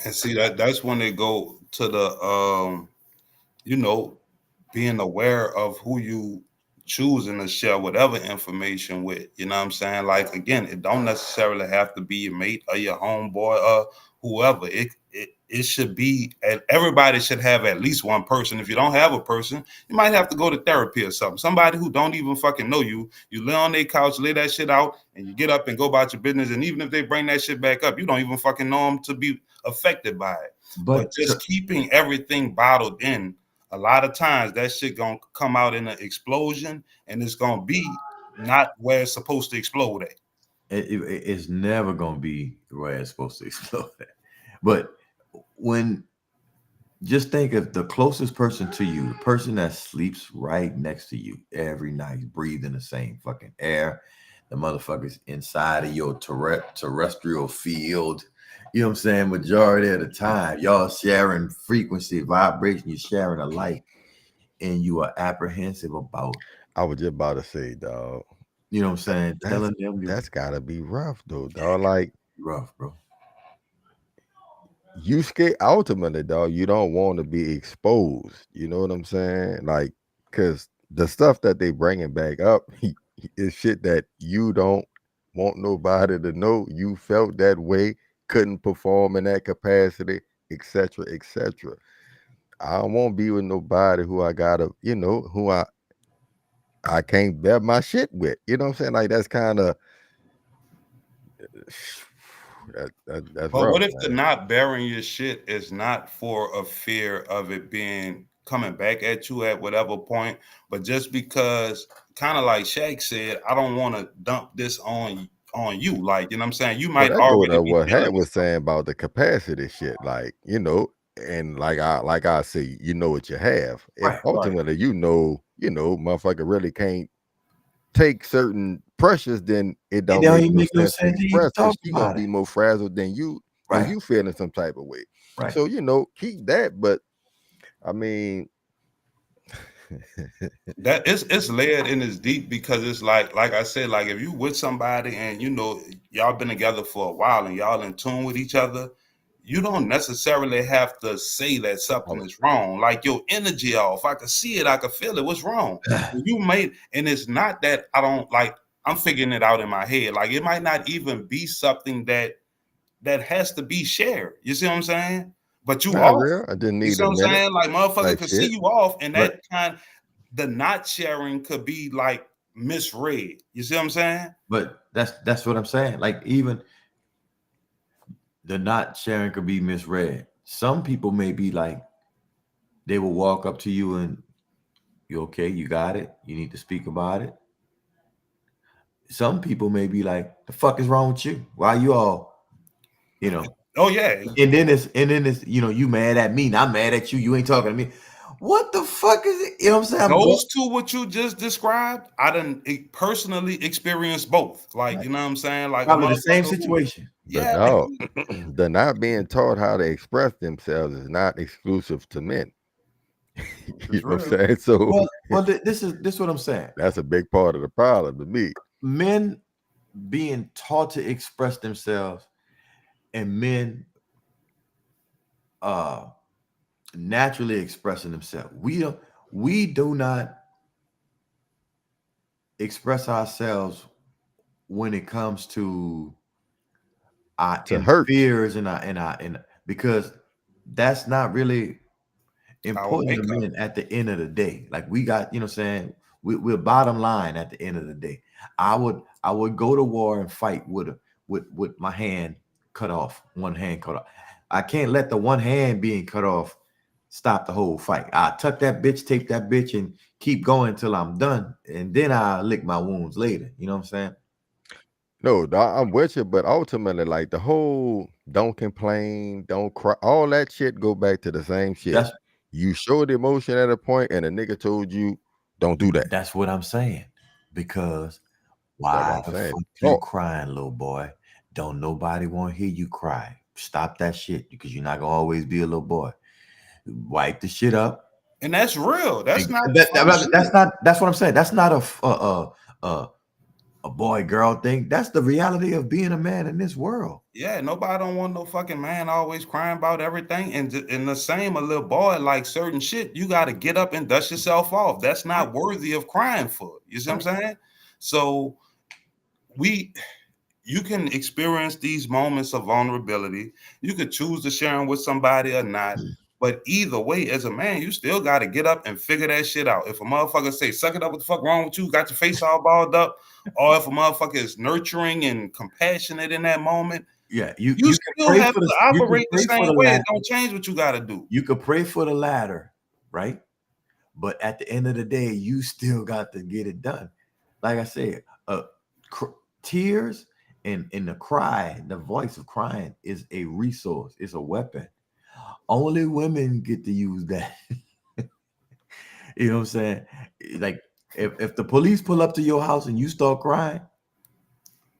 And see, that's when they go to the, you know, being aware of who you choosing to share whatever information with. You know what I'm saying? Like, again, it don't necessarily have to be your mate or your homeboy or whoever. It should be, everybody should have at least one person. If you don't have a person, you might have to go to therapy or something. Somebody who don't even fucking know you. You lay on their couch, lay that shit out, and you get up and go about your business. And even if they bring that shit back up, you don't even fucking know them to be affected by it. But just keeping everything bottled in, a lot of times that shit gonna come out in an explosion, and it's gonna be not where it's supposed to explode at. It's never gonna be where it's supposed to explode at. But when Just think of the closest person to you, the person that sleeps right next to you every night, breathing the same fucking air. The motherfuckers inside of your terrestrial field. You know what I'm saying? Majority of the time, y'all sharing frequency, vibration, you're sharing a light, and you are apprehensive about. I was just about to say, dog. You know what I'm saying? Telling them that's gotta be rough, though, dog. Like rough, bro. You scared ultimately, dog. You don't want to be exposed. You know what I'm saying? Like, cause the stuff that they bringing back up is shit that you don't want nobody to know. You felt that way, couldn't perform in that capacity, etc., etc. I don't want to be with nobody who I gotta, who I can't bear my shit with. You know what I'm saying? Like that's kind of that's But rough, what if man. the not bearing your shit is not for a fear of it being coming back at you at whatever point, but just because, kind of like Shaq said, I don't want to dump this on you. Like, you know what I'm saying? You But might that go already to be what Hat feeling was this. saying about the capacity shit, like and like I say, you know what you have. If Right. ultimately motherfucker really can't take certain pressures, then it don't don't make even no make no sense to sense to even express talk because she gonna about it. be more frazzled than you when Right. you feeling some type of way. Right. So keep that, but I mean. That it's layered and it's deep because it's like I said, like if you with somebody and y'all been together for a while and y'all in tune with each other, you don't necessarily have to say that something is wrong. Like your energy off, I could see it, I could feel it. What's wrong? And it's not that I don't like. I'm figuring it out in my head. Like it might not even be something that has to be shared. You see what I'm saying? But you Not off. real. I just You need see a what I'm minute saying? Like motherfucker type could see shit. you off, and But the not sharing could be like misread. You see what I'm saying? But that's what I'm saying. Like even the not sharing could be misread. Some people may be like, they will walk up to you and you okay, you got it. You need to speak about it. Some people may be like, the fuck is wrong with you? Why you all, Oh yeah. And then it's you mad at me, not mad at you. You ain't talking to me. What the fuck is it? You know what I'm saying? Those two, what you just described, I didn't personally experience both. Like, you know what I'm saying? Like a Probably the same motherfucker who, situation. But yeah. dog, the not being taught how to express themselves is not exclusive to men. You know what I'm saying? So Well, this is what I'm saying. that's a big part of the problem to me. Men being taught to express themselves and men naturally expressing themselves. We do not express ourselves when it comes to our hurt. fears and because that's not really Our important to makeup. men at the end of the day. Like we got, you know what I'm saying? We're bottom line at the end of the day. I would go to war and fight with my hand cut off, one hand cut off. I can't let the one hand being cut off stop the whole fight. I tuck that bitch, tape that bitch, and keep going till I'm done. And then I lick my wounds later. You know what I'm saying? No, dog, I'm with you, but ultimately, like the whole don't complain, don't cry, all that shit go back to the same shit. You showed emotion at a point, and a nigga told you, don't do that. That's what I'm saying. Because That's what why I'm the saying. fuck you crying, little boy? Don't nobody want to hear you cry. Stop that shit because you're not gonna always be a little boy. Wipe the shit up. And that's real. That's not that's shit. not. That's what I'm saying. That's not a boy girl thing. That's the reality of being a man in this world. Yeah, nobody don't want no fucking man always crying about everything. And the same, a little boy, like certain shit, you got to get up and dust yourself off. That's not worthy of crying for. You see what I'm saying? So you can experience these moments of vulnerability. You could choose to share them with somebody or not. But either way, as a man, you still got to get up and figure that shit out. If a motherfucker say, suck it up, what the fuck wrong with you? Got your face all balled up. Or if a motherfucker is nurturing and compassionate in that moment, yeah, you still have to operate the same way. It don't change what you got to do. You could pray for the latter, right? But at the end of the day, you still got to get it done. Like I said, tears and the cry, the voice of crying is a resource. It's a weapon. only women get to use that. You know what I'm saying? Like if the police pull up to your house and you start crying,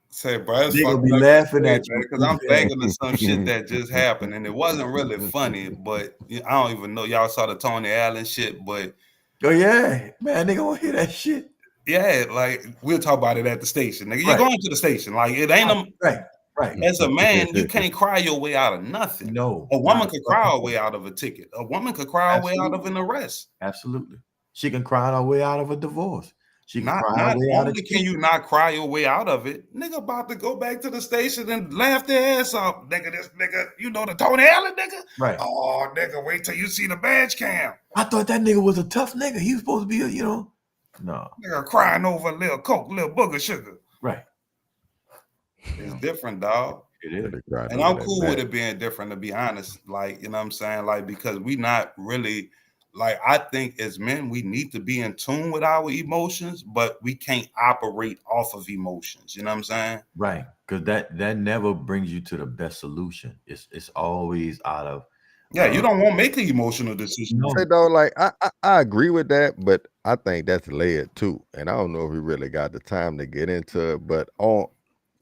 Say, bro, it's they gonna fucked be up laughing at you because I'm thinking of some shit that just happened and it wasn't really funny, but I don't even know y'all saw the Tony Allen shit, but oh yeah, man, they gonna hear that shit. yeah, like we'll talk about it at the station. Nigga, you're going to the station. Like it ain't right. As a man, you can't cry your way out of nothing. No, a woman could cry her way out of a ticket. A woman could cry her way out of an arrest. Absolutely, she can cry her way out of a divorce. She can Not cry her way out of only can you not cry your way out of it, nigga about to go back to the station and laugh their ass off. Nigga, this nigga, you know the Tony Allen nigga? Right. Oh, nigga, wait till you see the badge cam. I thought that nigga was a tough nigga. He was supposed to be a, no. Nigga crying over a little coke, little booger sugar. Right. It's different, dog. It is. And I'm cool with it being different, to be honest. Like, you know what I'm saying? Like, because we not really, like, I think as men, we need to be in tune with our emotions, but we can't operate off of emotions. You know what I'm saying? Right. Because that never brings you to the best solution. It's always out of. Yeah, you don't want to make the emotional decision. Say though, like I agree with that, but I think that's layered too. And I don't know if we really got the time to get into it, but on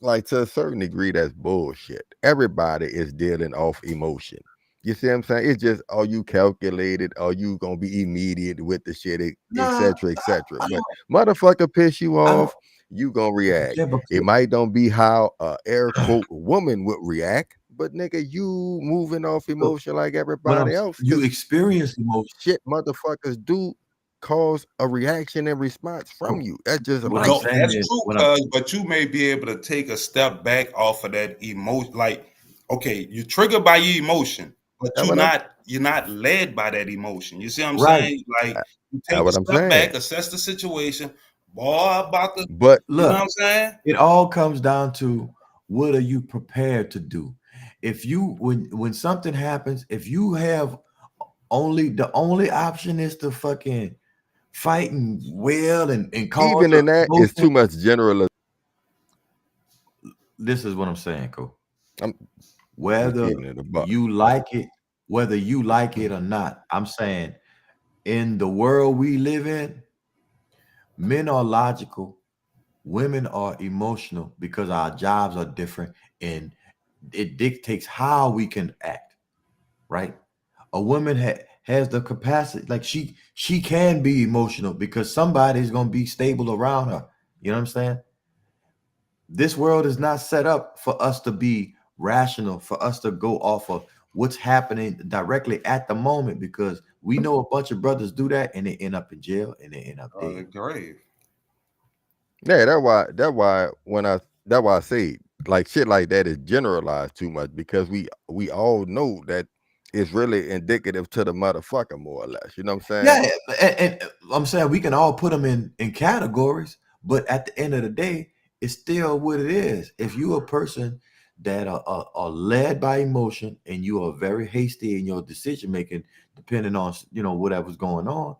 like to a certain degree, that's bullshit. Everybody is dealing off emotion. You see what I'm saying? It's just, are you calculated? Are you gonna be immediate with the shit, etc., etc.? But motherfucker piss you off, you gonna react. It might don't be how air quote woman would react, but nigga, you moving off emotion like everybody else. You experience emotion. Shit, motherfuckers do cause a reaction and response from you. That's just No, that's true, but you may be able to take a step back off of that emotion. Like, okay, you're triggered by your emotion, but you're not led by that emotion. You see what I'm saying? Like, you take a step back, assess the situation. Boy, about the but you know what I'm saying? It all comes down to what are you prepared to do? If you when something happens, if you have the only option is to fucking fight and wail and call. Even in that, it's too much general. This is what I'm saying, Cole. Whether you like it or not, I'm saying in the world we live in, men are logical, women are emotional because our jobs are different and it dictates how we can act, right? A woman has the capacity, like she can be emotional because somebody's going to be stable around her. You know what I'm saying? This world is not set up for us to be rational, for us to go off of what's happening directly at the moment, because we know a bunch of brothers do that and they end up in jail and they end up dead. Grave. Yeah, that's why I say like shit like that is generalized too much, because we all know that it's really indicative to the motherfucker, more or less. You know what I'm saying? Yeah, and I'm saying we can all put them in categories, but at the end of the day, it's still what it is. If you're a person that are led by emotion and you are very hasty in your decision making, depending on whatever's going on,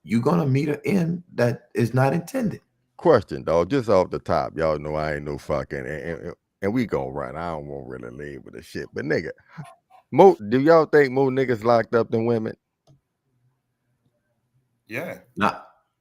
you're gonna meet an end that is not intended. Question, dog, just off the top, y'all know I ain't no fucking and we gonna run. I don't want really leave with the shit, but nigga, do y'all think more niggas locked up than women? Yeah.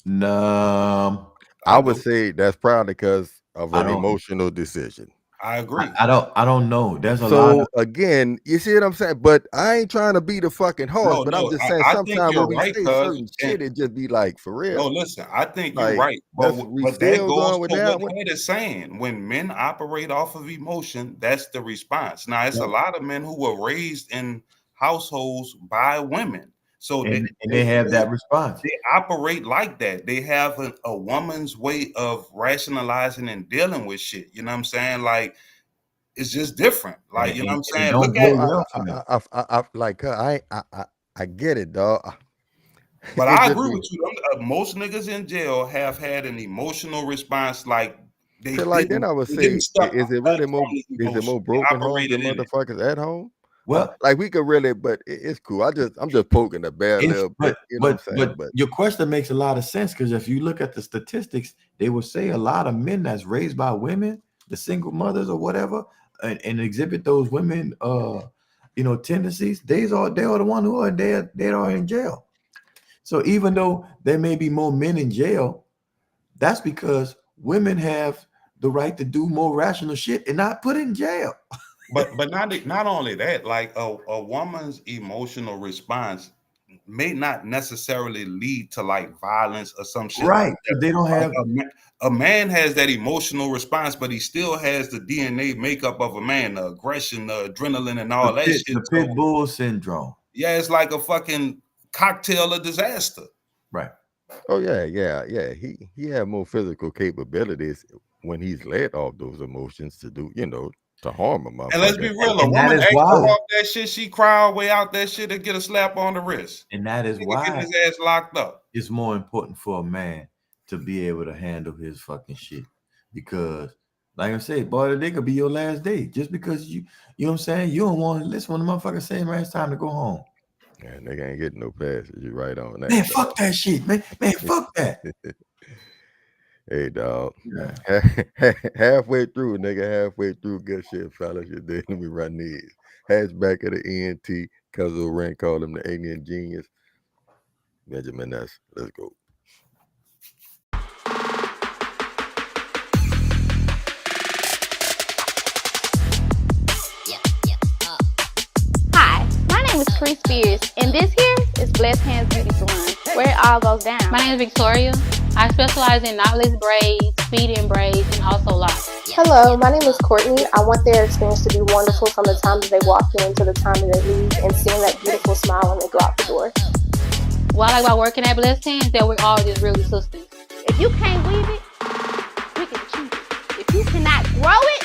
No. I would say that's probably because of an emotional decision. I agree. I don't know. There's a lot. So again, you see what I'm saying? But I ain't trying to be the fucking horse, but I'm just saying sometimes when we say certain shit, it just be like, for real. No, listen, I think you're right. But that goes to what Ed is saying. When men operate off of emotion, that's the response. Now, it's a lot of men who were raised in households by women. So they have that response. They operate like that. They have a woman's way of rationalizing and dealing with shit. You know what I'm saying? Like, it's just different. Like, you know what I'm saying? Look at I get it, dog. But I agree with you. Most niggas in jail have had an emotional response. Like, then I would say, is it really more broken homes than motherfuckers at home? Well, like we could really, but it's cool. I'm just poking the bear a little bit. You know what I'm saying? But your question makes a lot of sense, because if you look at the statistics, they will say a lot of men that's raised by women, the single mothers or whatever, and exhibit those women tendencies, they are the one who are they are in jail. So even though there may be more men in jail, that's because women have the right to do more rational shit and not put in jail. But not only that, like a woman's emotional response may not necessarily lead to like violence or some shit. Right. Like that. They don't have A man has that emotional response, but he still has the DNA makeup of a man, the aggression, the adrenaline, and all that shit. The pit bull syndrome. Yeah, it's like a fucking cocktail of disaster. Right. Oh yeah. He had more physical capabilities when he's led off those emotions to do, to harm him. And let's be real, a woman act off that shit, she cry her way out that shit and get a slap on the wrist. And that is why get his ass locked up. It's more important for a man to be able to handle his fucking shit. Because, like I said, boy, the day could be your last day. Just because you know what I'm saying? You don't want to listen when the motherfucker saying, man, it's time to go home. Man, they ain't getting no passes. You're right on that. Man, fuck that shit, man. Man, fuck that. Hey, dog. Yeah. Halfway through, good shit, fellas. You did. Let me run these. Hatchbach of the ENT. Cuzzo Ren called him the alien genius. Benjamin S. Let's go. Hi, my name is Cree Spears, and this here is Blessed Hands Beauty Salon, where it all goes down. My name is Victoria. I specialize in knotless braids, feed-in braids, and also locks. Hello, my name is Courtney. I want their experience to be wonderful from the time that they walk in to the time that they leave, and seeing that beautiful smile when they go out the door. What I like about working at Blessed Hands, that we're all just really sisters. If you can't weave it, we can keep it. If you cannot grow it,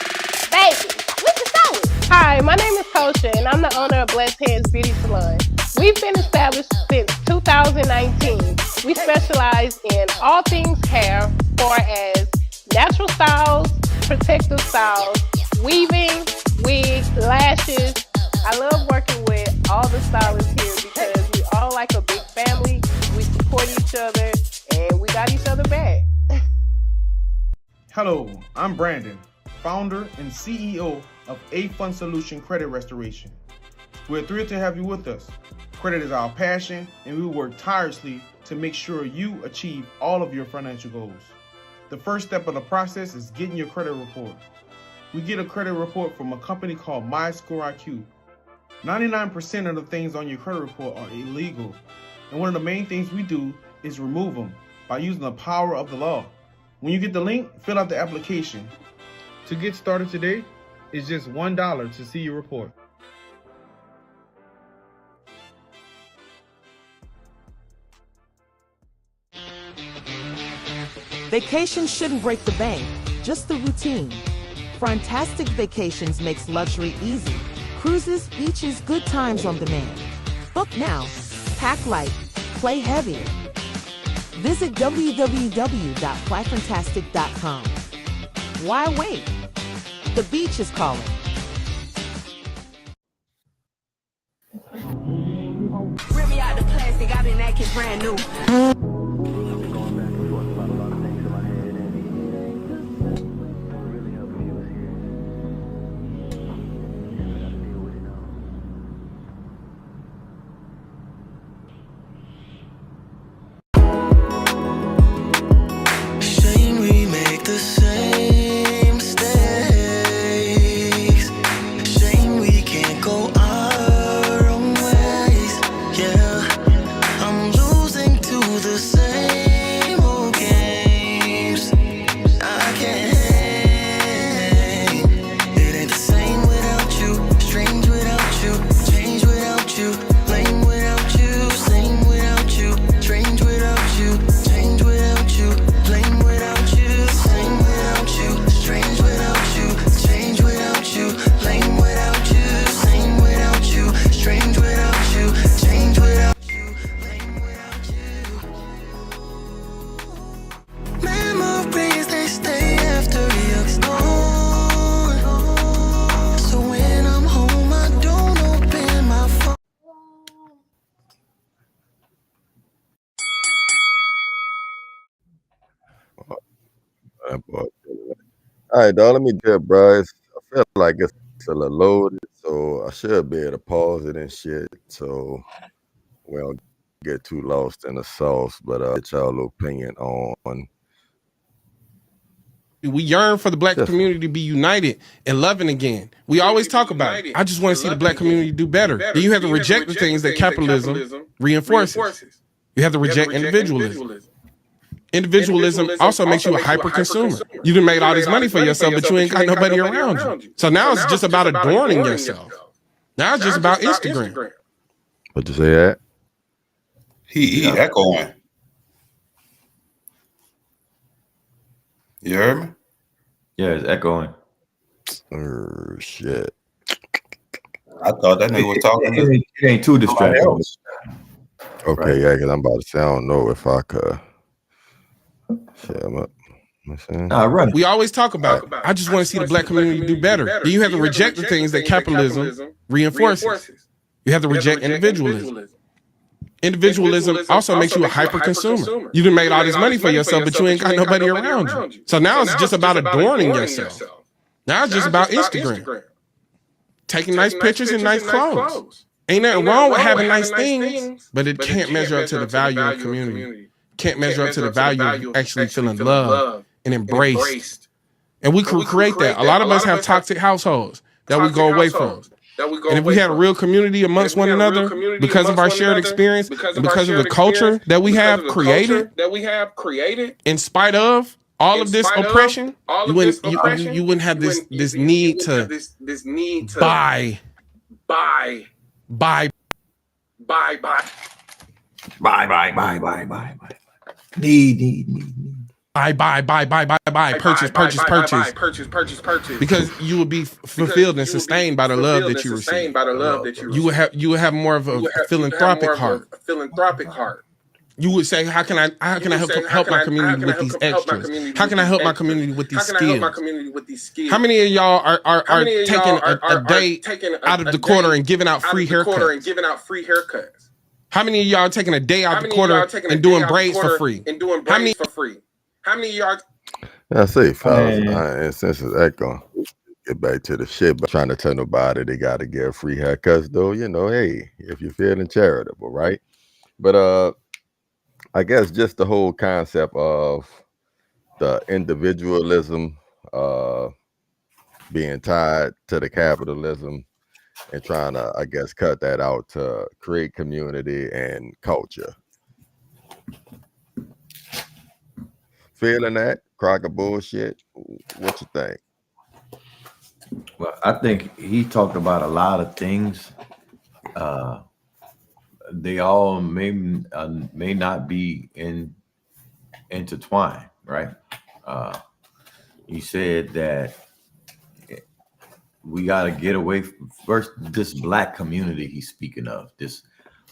baby, we can sew it. Hi, my name is Kosha, and I'm the owner of Blessed Hands Beauty Salon. We've been established since 2019. We specialize in all things hair, far as natural styles, protective styles, weaving, wigs, lashes. I love working with all the stylists here because we all like a big family. We support each other, and we got each other back. Hello, I'm Brandon, founder and CEO of A Fund Solution Credit Restoration. We're thrilled to have you with us. Credit is our passion, and we work tirelessly to make sure you achieve all of your financial goals. The first step of the process is getting your credit report. We get a credit report from a company called MyScoreIQ. 99% of the things on your credit report are illegal, and one of the main things we do is remove them by using the power of the law. When you get the link, fill out the application. To get started today, it's just $1 to see your report. Vacation shouldn't break the bank, just the routine. Fantastic Vacations makes luxury easy. Cruises, beaches, good times on demand. Book now, pack light, play heavier. Visit www.flyfantastic.com. Why wait? The beach is calling. Rip me out the plastic, I've been acting brand new. All right, dog. Let me get, bro. I feel like it's a little loaded, so So I should be able to pause it and shit. So we don't get too lost in the sauce. But get y'all opinion on. We yearn for the black community to be united and loving again. We always talk about it. I just want to see the black community do better. Then you have to reject the things that capitalism reinforces. You have to reject individualism. Individualism also makes you a hyper consumer. You done made all this money for yourself, but you ain't got nobody around you. So now it's just about adorning yourself. Now it's just about Instagram. What you say that? He echoing. You heard me? Yeah, it's echoing. Shit. I thought that nigga was talking. It ain't too distracting. Okay, yeah, because I'm about to say I don't know if I could. Shit, We always talk about it. I just want to see the black community do better. Then you have to reject the things that capitalism reinforces. You have to reject individualism. Individualism also makes you a hyper consumer. You done made all this money for yourself, but you ain't got nobody around you. So now it's just about adorning yourself. Now it's just about Instagram. Taking nice pictures and nice clothes. Ain't nothing wrong with having nice things, but it can't measure up to the value of the community. Can't measure up to the value of actually feeling loved and embraced. And we could create that. A lot of us have toxic households that we go away from. And if we had a real community amongst one another, because of our shared experience, and because of the culture that we have created, in spite of all of this oppression, you wouldn't have this need to buy. Buy, purchase. Because you would be fulfilled and sustained by the love that you receive. You would have more of a philanthropic heart. You would say, how can I help my community with these extras? How can I help my community with these skills? How many of y'all are taking a day out of the quarter and giving out free haircuts? How many of y'all are taking a day out of the quarter and doing braids for free? How many of y'all? I say, fellas, and since it's echoing, get back to the shit, but trying to tell nobody they got to get free haircuts, though, hey, if you're feeling charitable, right? But I guess just the whole concept of the individualism being tied to the capitalism and trying to, I guess, cut that out to create community and culture. Feeling that crock of bullshit? What you think? Well, I think he talked about a lot of things. They all may not be intertwined, right? He said that we got to get away from first this black community he's speaking of, this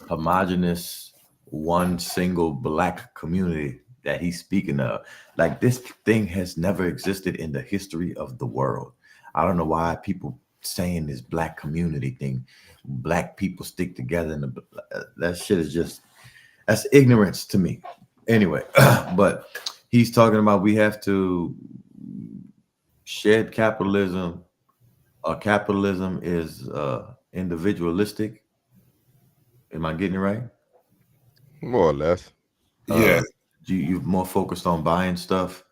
homogenous one single black community that he's speaking of. Like, this thing has never existed in the history of the world. I don't know why people saying this black community thing, black people stick together, and that shit is that's ignorance to me. Anyway, but he's talking about we have to shed capitalism. Capitalism is individualistic. Am I getting it right? More or less. Yeah. You're more focused on buying stuff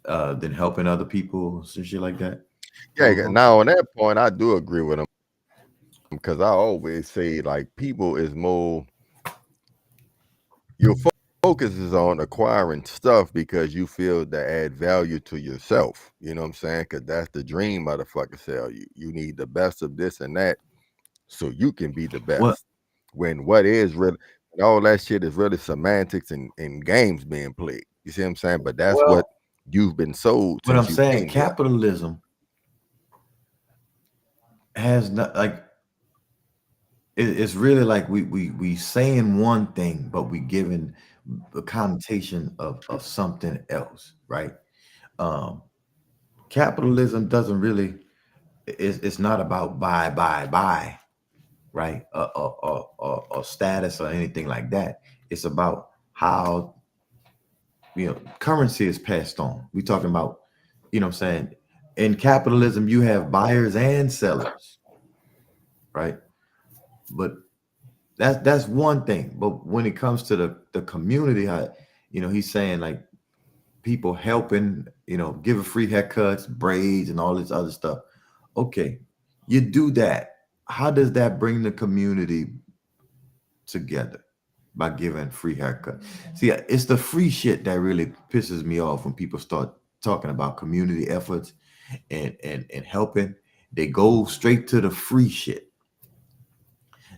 than helping other people, some shit like that. Yeah. Now on that point, I do agree with him, because I always say, like, people is more. Your focus is on acquiring stuff because you feel to add value to yourself. You know what I'm saying? Because that's the dream, motherfucker. Sell you need the best of this and that, so you can be the best. What? When what is really, all that shit is really semantics and games being played. You see what I'm saying? But that's what you've been sold. But I'm saying capitalism has not, like, it's really like we saying one thing, but we giving the connotation of something else, right? Capitalism doesn't really, it's not about buy, right? Or status or anything like that. It's about how, currency is passed on. We're talking about, you know what I'm saying? In capitalism, you have buyers and sellers. right? But that's one thing. But when it comes to the community, he's saying like people helping, giving free haircuts, braids, and all this other stuff. Okay, you do that. How does that bring the community together? By giving free haircuts. See, it's the free shit that really pisses me off when people start talking about community efforts and helping. They go straight to the free shit.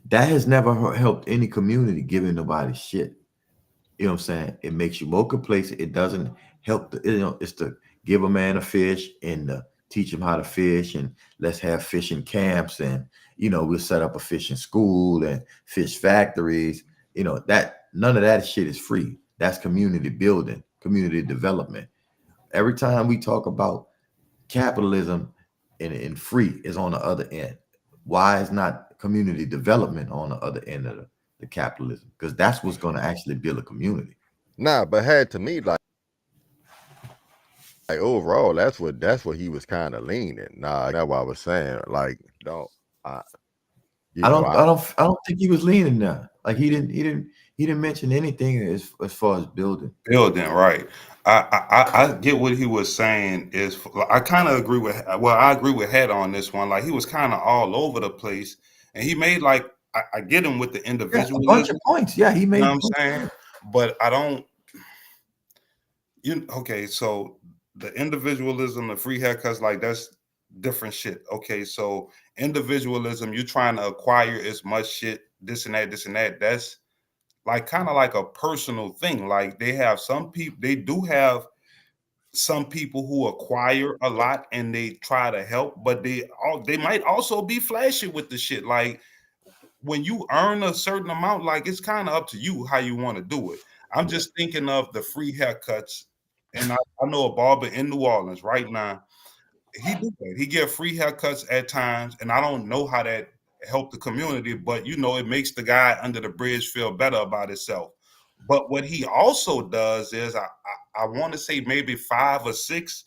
That has never helped any community, giving nobody shit. You know what I'm saying? It makes you more complacent. It doesn't help. It's to give a man a fish and teach him how to fish, and let's have fishing camps, and we'll set up a fishing school and fish factories. That none of that shit is free. That's community building, community development. Every time we talk about capitalism and free is on the other end. Why is not community development on the other end of the capitalism? Because that's what's going to actually build a community. Nah, but to me, like overall, that's what he was kind of leaning. Nah, that's what I was saying. Like, I don't think he was leaning there. Like he didn't mention anything as far as building. Right. I get what he was saying. I kind of agree with. Well, I agree with Head on this one. Like he was kind of all over the place, and he made like I get him with the individualism. A bunch of points. Yeah, he made. You know what I'm saying? But I don't. Okay, so the individualism, the free haircuts, like that's different shit. Okay, so individualism, you're trying to acquire as much shit, this and that. That's like kind of like a personal thing. Like they have some people, they do have some people who acquire a lot and they try to help, but they might also be flashy with the shit. Like when you earn a certain amount, like it's kind of up to you how you want to do it. I'm just thinking of the free haircuts, and I know a barber in New Orleans right now. He do that. He get free haircuts at times, and I don't know how that helped the community, but it makes the guy under the bridge feel better about himself. But what he also does is, I want to say maybe 5 or 6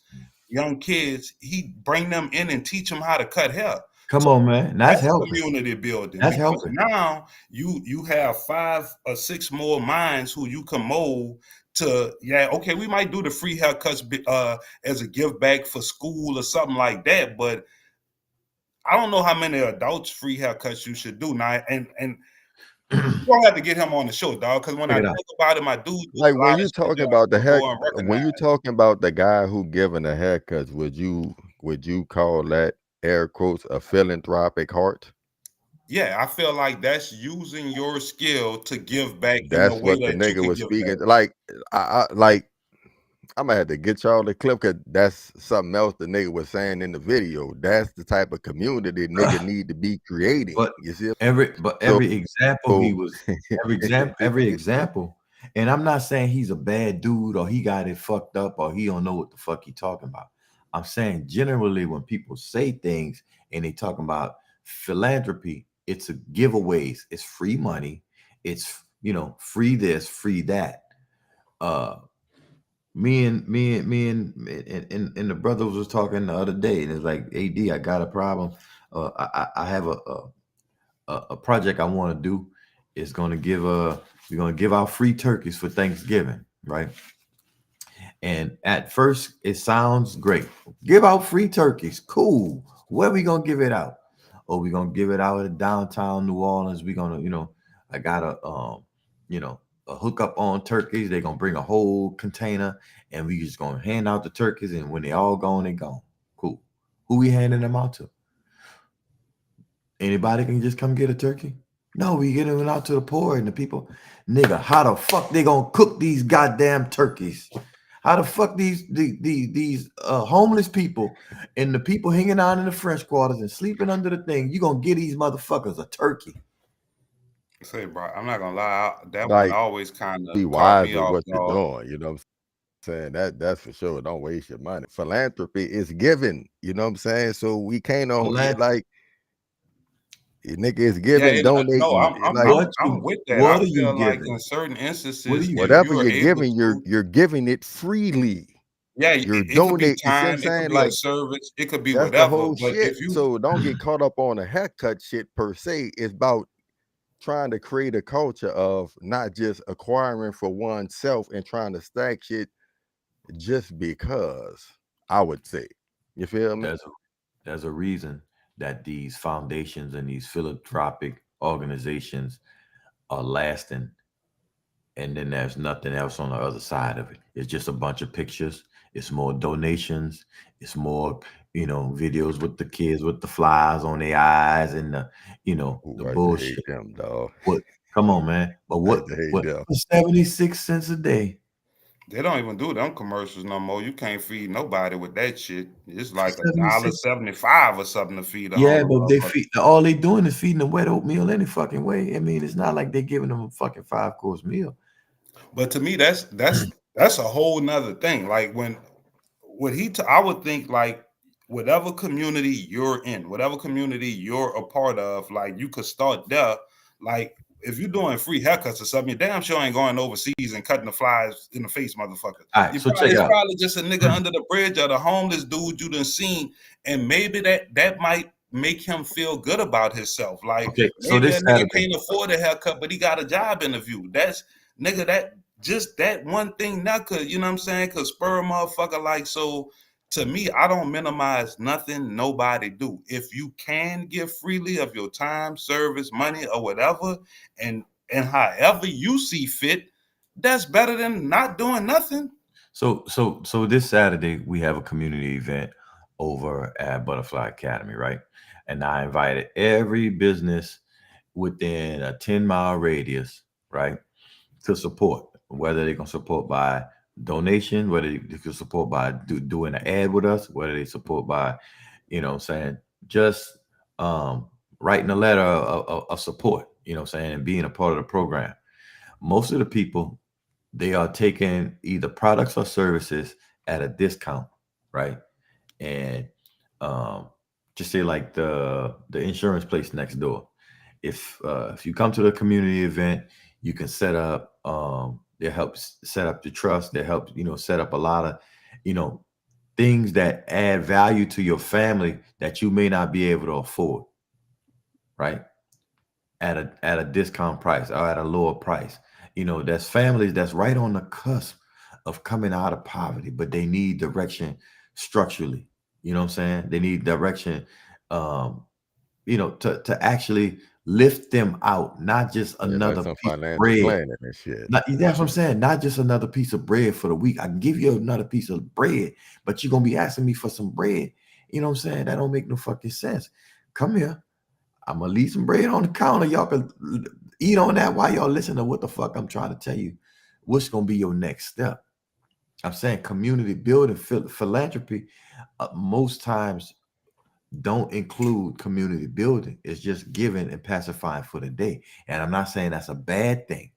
young kids, he bring them in and teach them how to cut hair. Come on, man. That's helping. Community building. That's helping. Now you have 5 or 6 more minds who you can mold to, okay, we might do the free haircuts as a give back for school or something like that, but I don't know how many adults free haircuts you should do now. And you don't have to get him on the show, dog, because when I think about him, I do like when you talking about the hair, when you talking about the guy who giving the haircuts, would you call that air quotes a philanthropic heart? Yeah, I feel like that's using your skill to give back. That's what the nigga was speaking. Like, I'm gonna have to get y'all the clip because that's something else the nigga was saying in the video. That's the type of community nigga need to be creating. But you see, every example, and I'm not saying he's a bad dude or he got it fucked up or he don't know what the fuck he talking about. I'm saying generally when people say things and they talking about philanthropy, it's a giveaways, it's free money, it's free this, free that. Me and the brothers was talking the other day, and it's like, AD, I got a problem. I have a project I want to do. It's gonna we're gonna give out free turkeys for Thanksgiving, right? And at first it sounds great. Give out free turkeys, cool. Where we gonna give it out? Oh, we're gonna give it out in downtown New Orleans. We're gonna, I got a hookup on turkeys. They're gonna bring a whole container and we just gonna hand out the turkeys, and when they all gone, they gone. Cool. Who we handing them out to? Anybody can just come get a turkey? No, we getting them out to the poor and the people. Nigga, how the fuck they gonna cook these goddamn turkeys? How the fuck these homeless people and the people hanging out in the French quarters and sleeping under the thing, you gonna give these motherfuckers a turkey? Say, bro, I'm not gonna lie. That one always kind of be wise with what you're doing. You know what I'm saying? That's for sure. Don't waste your money. Philanthropy is giving. You know what I'm saying? So we can't like nigga is giving, donating. No, I'm with that. I feel like in certain instances, whatever you're giving, you're giving it freely. Yeah, You're it could be donating. You see what I'm time, it could saying? be a Like, service, it could be that's the whatever. whole But shit. if you So don't get caught up on the haircut shit per se. It's about trying to create a culture of not just acquiring for oneself and trying to stack shit just because. I would say, you feel me? There's a reason that these foundations and these philanthropic organizations are lasting, and then there's nothing else on the other side of it. It's just a bunch of pictures. It's more donations. It's more, videos with the kids with the flies on their eyes and the, the I bullshit. hate them, dog. What? Come on, man. But what? hate them. 76 cents a day. they don't even do them commercials no more. You can't feed nobody with that shit. It's like $76. $1.75 or something to feed a Yeah, homeless but motherfucker. all they doing is feeding them wet oatmeal any fucking way. I mean, it's not like they're giving them a fucking 5-course meal. But to me, that's a whole nother thing. Like I would think like whatever community you're in, whatever community you're a part of, like you could start there. Like if you're doing free haircuts or something, you damn sure ain't going overseas and cutting the flies in the face, motherfucker. All right, so check it out. Probably just a nigga under the bridge or the homeless dude you done seen, and maybe that might make him feel good about himself. Like Okay, so maybe this that nigga Saturday, can't afford a haircut, but he got a job interview. That's nigga that just that one thing that could, you know what I'm saying, could spur a motherfucker. Like, so to me, I don't minimize nothing nobody do. If you can give freely of your time, service, money, or whatever, and however you see fit, that's better than not doing nothing. So this Saturday we have a community event over at Butterfly Academy, right? And I invited every business within a 10-mile radius, right, to support. Whether they're gonna support by donation, whether they can support by doing an ad with us, whether they support by, just writing a letter of support, and being a part of the program. Most of the people, they are taking either products or services at a discount, right? And just say like the insurance place next door. If you come to the community event, you can set up. They help set up the trust. They help set up a lot of things that add value to your family that you may not be able to afford, right? At a discount price or at a lower price. There's families that's right on the cusp of coming out of poverty, but they need direction structurally. You know what I'm saying? They need direction, to actually lift them out, not just another like piece of bread. planning and shit. That's what I'm saying. Not just another piece of bread for the week. I can give you another piece of bread, but you're gonna be asking me for some bread. You know what I'm saying? That don't make no fucking sense. Come here. I'm gonna leave some bread on the counter. Y'all can eat on that while y'all listen to what the fuck I'm trying to tell you. What's gonna be your next step? I'm saying community building, philanthropy, most times don't include community building. It's just giving and pacifying for the day. And I'm not saying that's a bad thing.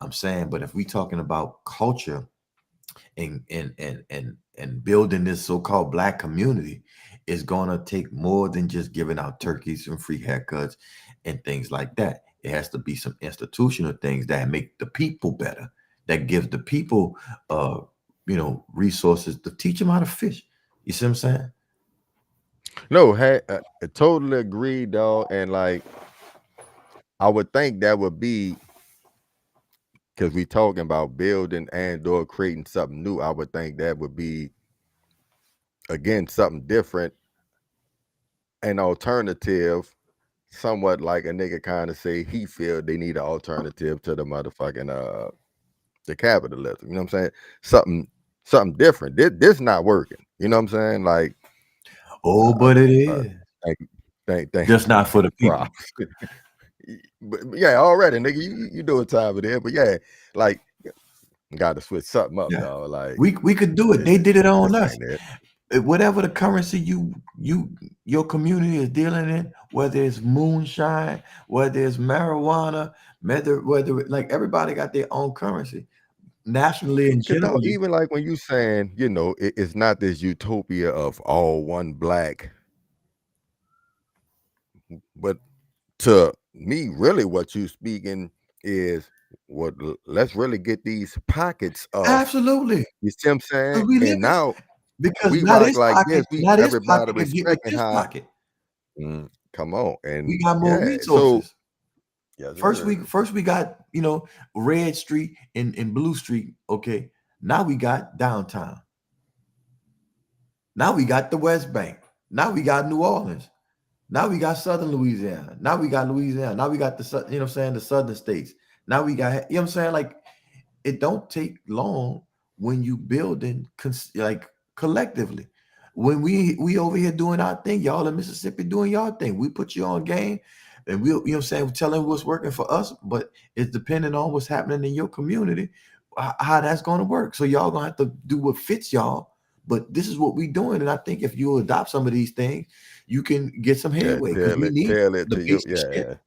I'm saying, but if we talking about culture and building this so-called Black community, it's gonna take more than just giving out turkeys and free haircuts and things like that. It has to be some institutional things that make the people better, that gives the people resources to teach them how to fish. You see what I'm saying? No, I totally agree, dog. And like, I would think that would be because we talking about building and or creating something new. I would think that would be again something different, an alternative, somewhat like a nigga kind of say he feel they need an alternative to the motherfucking the capitalism. You know what I'm saying? Something different. This not working. You know what I'm saying? Like, but it is. Thank just not for the people. But yeah, already, nigga, you do a time of there. But yeah, like, got to switch something up, dog. Like we could do it. They did it on us. Whatever the currency your community is dealing in, whether it's moonshine, whether it's marijuana, whether like everybody got their own currency nationally and generally. Even like when you saying, it's not this utopia of all one Black, but to me, really, what you speaking is let's really get these pockets up. Absolutely. You see what I'm saying? And now because we now rock this like pocket, this. now this Everybody pocket can get with respecting this how. pocket. Come on, and we got more yeah, resources. So, first we got Red Street and Blue Street. Okay, now we got downtown. Now we got the West Bank. Now we got New Orleans. Now we got Southern Louisiana. Now we got Louisiana. Now we got the the Southern states. Now we got like it don't take long when you building like collectively. When we over here doing our thing, y'all in Mississippi doing y'all thing. We put you on game, and we'll we're telling what's working for us, but it's depending on what's happening in your community, how that's going to work. So y'all gonna have to do what fits y'all. But this is what we doing, and I think if you adopt some of these things, you can get some headway. We need the basic shit.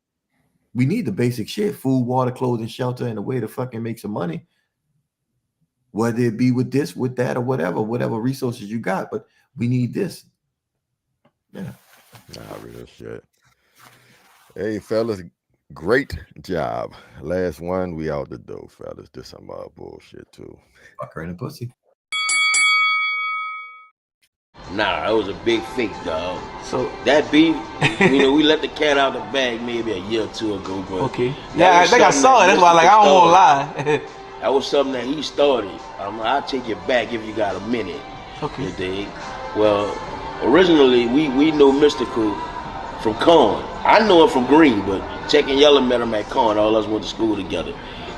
We need the basic shit: food, water, clothing, shelter, and a way to fucking make some money. Whether it be with this, with that, or whatever resources you got, but we need this. Yeah. Nah, real shit. Hey, fellas, great job. Last one, we out the door, fellas. This some bullshit too. Fucker and a pussy. Nah, it was a big fake, dog. So that beef, we let the cat out the bag maybe a year or two ago, bro. Okay. Yeah, I think I saw it. That's why, I don't want to lie. That was something that he started. I'll take it back if you got a minute. Okay. You dig? Well, originally we know Mystical from Corn. I know him from Green, but Check and Yellow met him at Corn. All of us went to school together.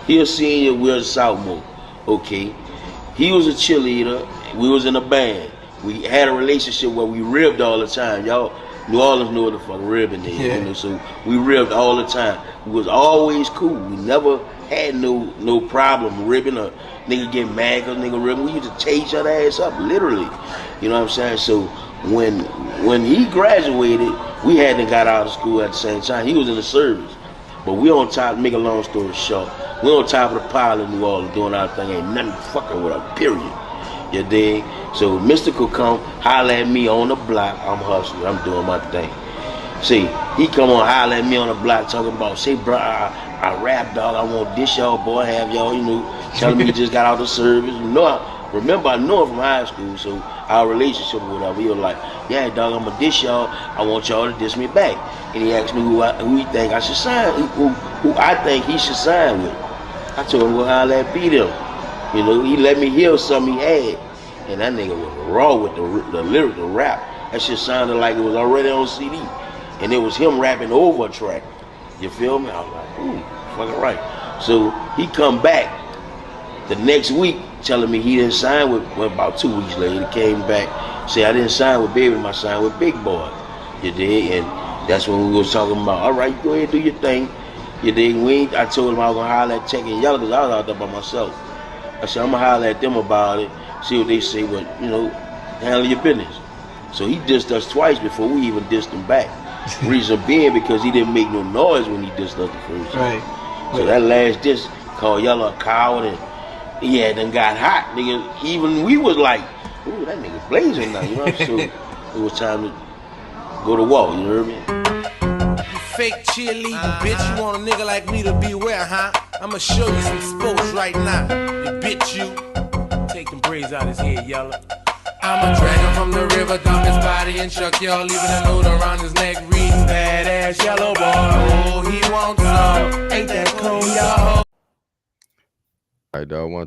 He was senior, we was a sophomore. Okay. He was a cheerleader. We was in a band. We had a relationship where we ribbed all the time. Y'all, New Orleans know what the fuck ribbing is. Yeah. So we ribbed all the time. We was always cool. We never had no problem ribbing or nigga get mad because nigga ribbing. We used to tear each other ass up, literally. You know what I'm saying? So when he graduated, we hadn't got out of school at the same time. He was in the service. But we on top, make a long story short, we on top of the pile in New Orleans doing our thing. Ain't nothing fucking with us, period. You dig? So Mystical come holler at me on the block. I'm hustling. I'm doing my thing. See, he come on holler at me on the block talking about, say, bro, I rap, dog. I want this y'all, boy, have y'all, telling me he just got out of service. Remember, I know him from high school, so our relationship with him, he was like, yeah, dog, I'm going to diss y'all. I want y'all to diss me back. And he asked me who he think I should sign, who I think he should sign with. I told him, go holler at beat him. He let me hear something he had. And that nigga was raw with the lyric, the rap. That shit sounded like it was already on CD. And it was him rapping over a track. You feel me? I was like, ooh, fucking right. So he come back the next week telling me he didn't sign with, about 2 weeks later, he came back, said I didn't sign with Baby, I signed with Big Boy. You dig? And that's when we was talking about, all right, go ahead, do your thing. You dig? I told him I was going to holler at Check and Yellow because I was out there by myself. I said, I'm going to holler at them about it, see what they say, but, handle your business. So he dissed us twice before we even dissed him back. Reason being because he didn't make no noise when he dissed us the first time. Right. So that last diss called Yellow a coward, and he had done got hot. Nigga, even we was like, ooh, that nigga blazing now, So it was time to go to war, you heard me? You fake cheerleading, bitch. You want a nigga like me to beware, huh? I'ma show you some sports right now. You bitch, you. Take them braids out his head, Yellow. I'ma drag him from the river, dump his body and chuck y'all, leaving a note around his neck, reading badass yellow boy. Oh, he wants some. Ain't that cool, y'all? All right, dog. One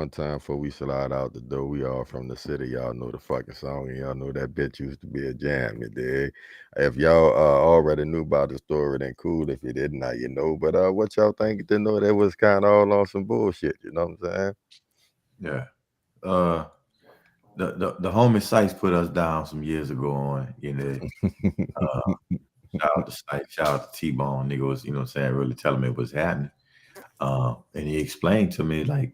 time before we slide out the door. We all from the city. Y'all know the fucking song, and y'all know that bitch used to be a jam. You dig? If y'all already knew about the story, then cool. If you didn't, now you know. But what y'all think to know that was kind of all on some bullshit? You know what I'm saying? Yeah. The homie Sykes put us down some years ago on, shout out to Sykes, shout out to T-Bone. Nigga was, what I'm saying, really telling me what's happening. And he explained to me, like,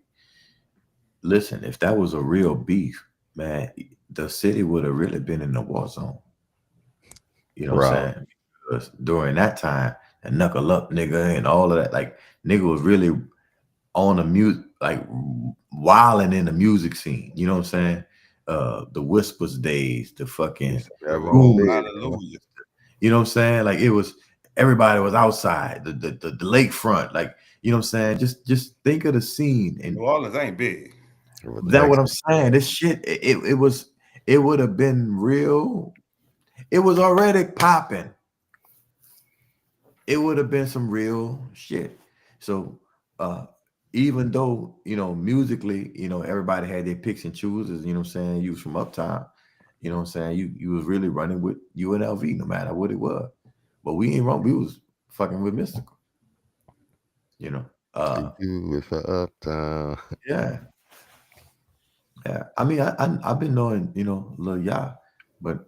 listen, if that was a real beef, man, the city would have really been in the war zone. You know what I'm saying? Because during that time, the knuckle up nigga and all of that, like, nigga was really on the music, like, wilding in the music scene. You know what I'm saying? The Whispers days, the fucking Hallelujah. You know what I'm saying? Like, it was, everybody was outside, the lakefront, like, You know what I'm saying? Just think of the scene. And New Orleans ain't big. that's what I'm saying. This shit, it would have been real. It was already popping. It would have been some real shit. So even though, musically, everybody had their picks and chooses, you know what I'm saying? You was from Uptown, you know what I'm saying? You was really running with UNLV no matter what it was. But we ain't wrong. We was fucking with Mystical. You was for Uptown. Yeah. Yeah. I mean, I've been knowing, Lil Ya, but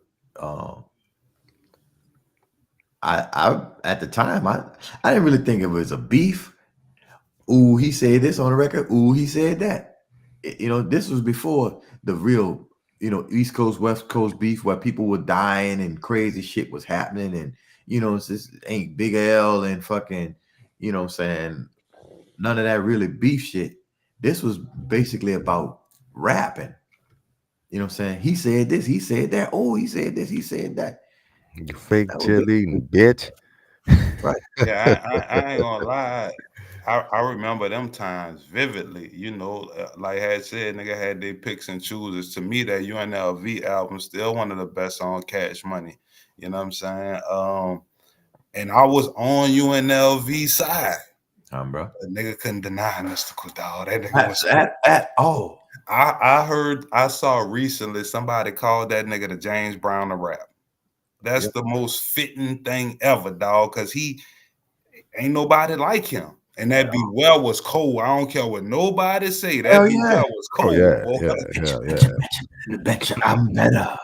I at the time I didn't really think it was a beef. Ooh, he said this on the record. Ooh, he said that. This was before the real, East Coast, West Coast beef where people were dying and crazy shit was happening. And, it's just ain't Big L and fucking, what I'm saying, none of that really beef shit. This was basically about rapping. You know what I'm saying? He said this, he said that. Oh, he said this, he said that. You fake cheerleading bitch. Right. Yeah, I ain't gonna lie. I remember them times vividly. Like I had said, nigga had their picks and chooses. To me, that UNLV album still one of the best on Cash Money. You know what I'm saying? And I was on UNLV side. Bro. The nigga couldn't deny Mystical, dog. That nigga was at all. I saw recently somebody called that nigga the James Brown of rap. That's the most fitting thing ever, dog, because he ain't nobody like him. And that Be Well was cold. I don't care what nobody say. That Be Well was cold. Yeah. Betcha I'm better.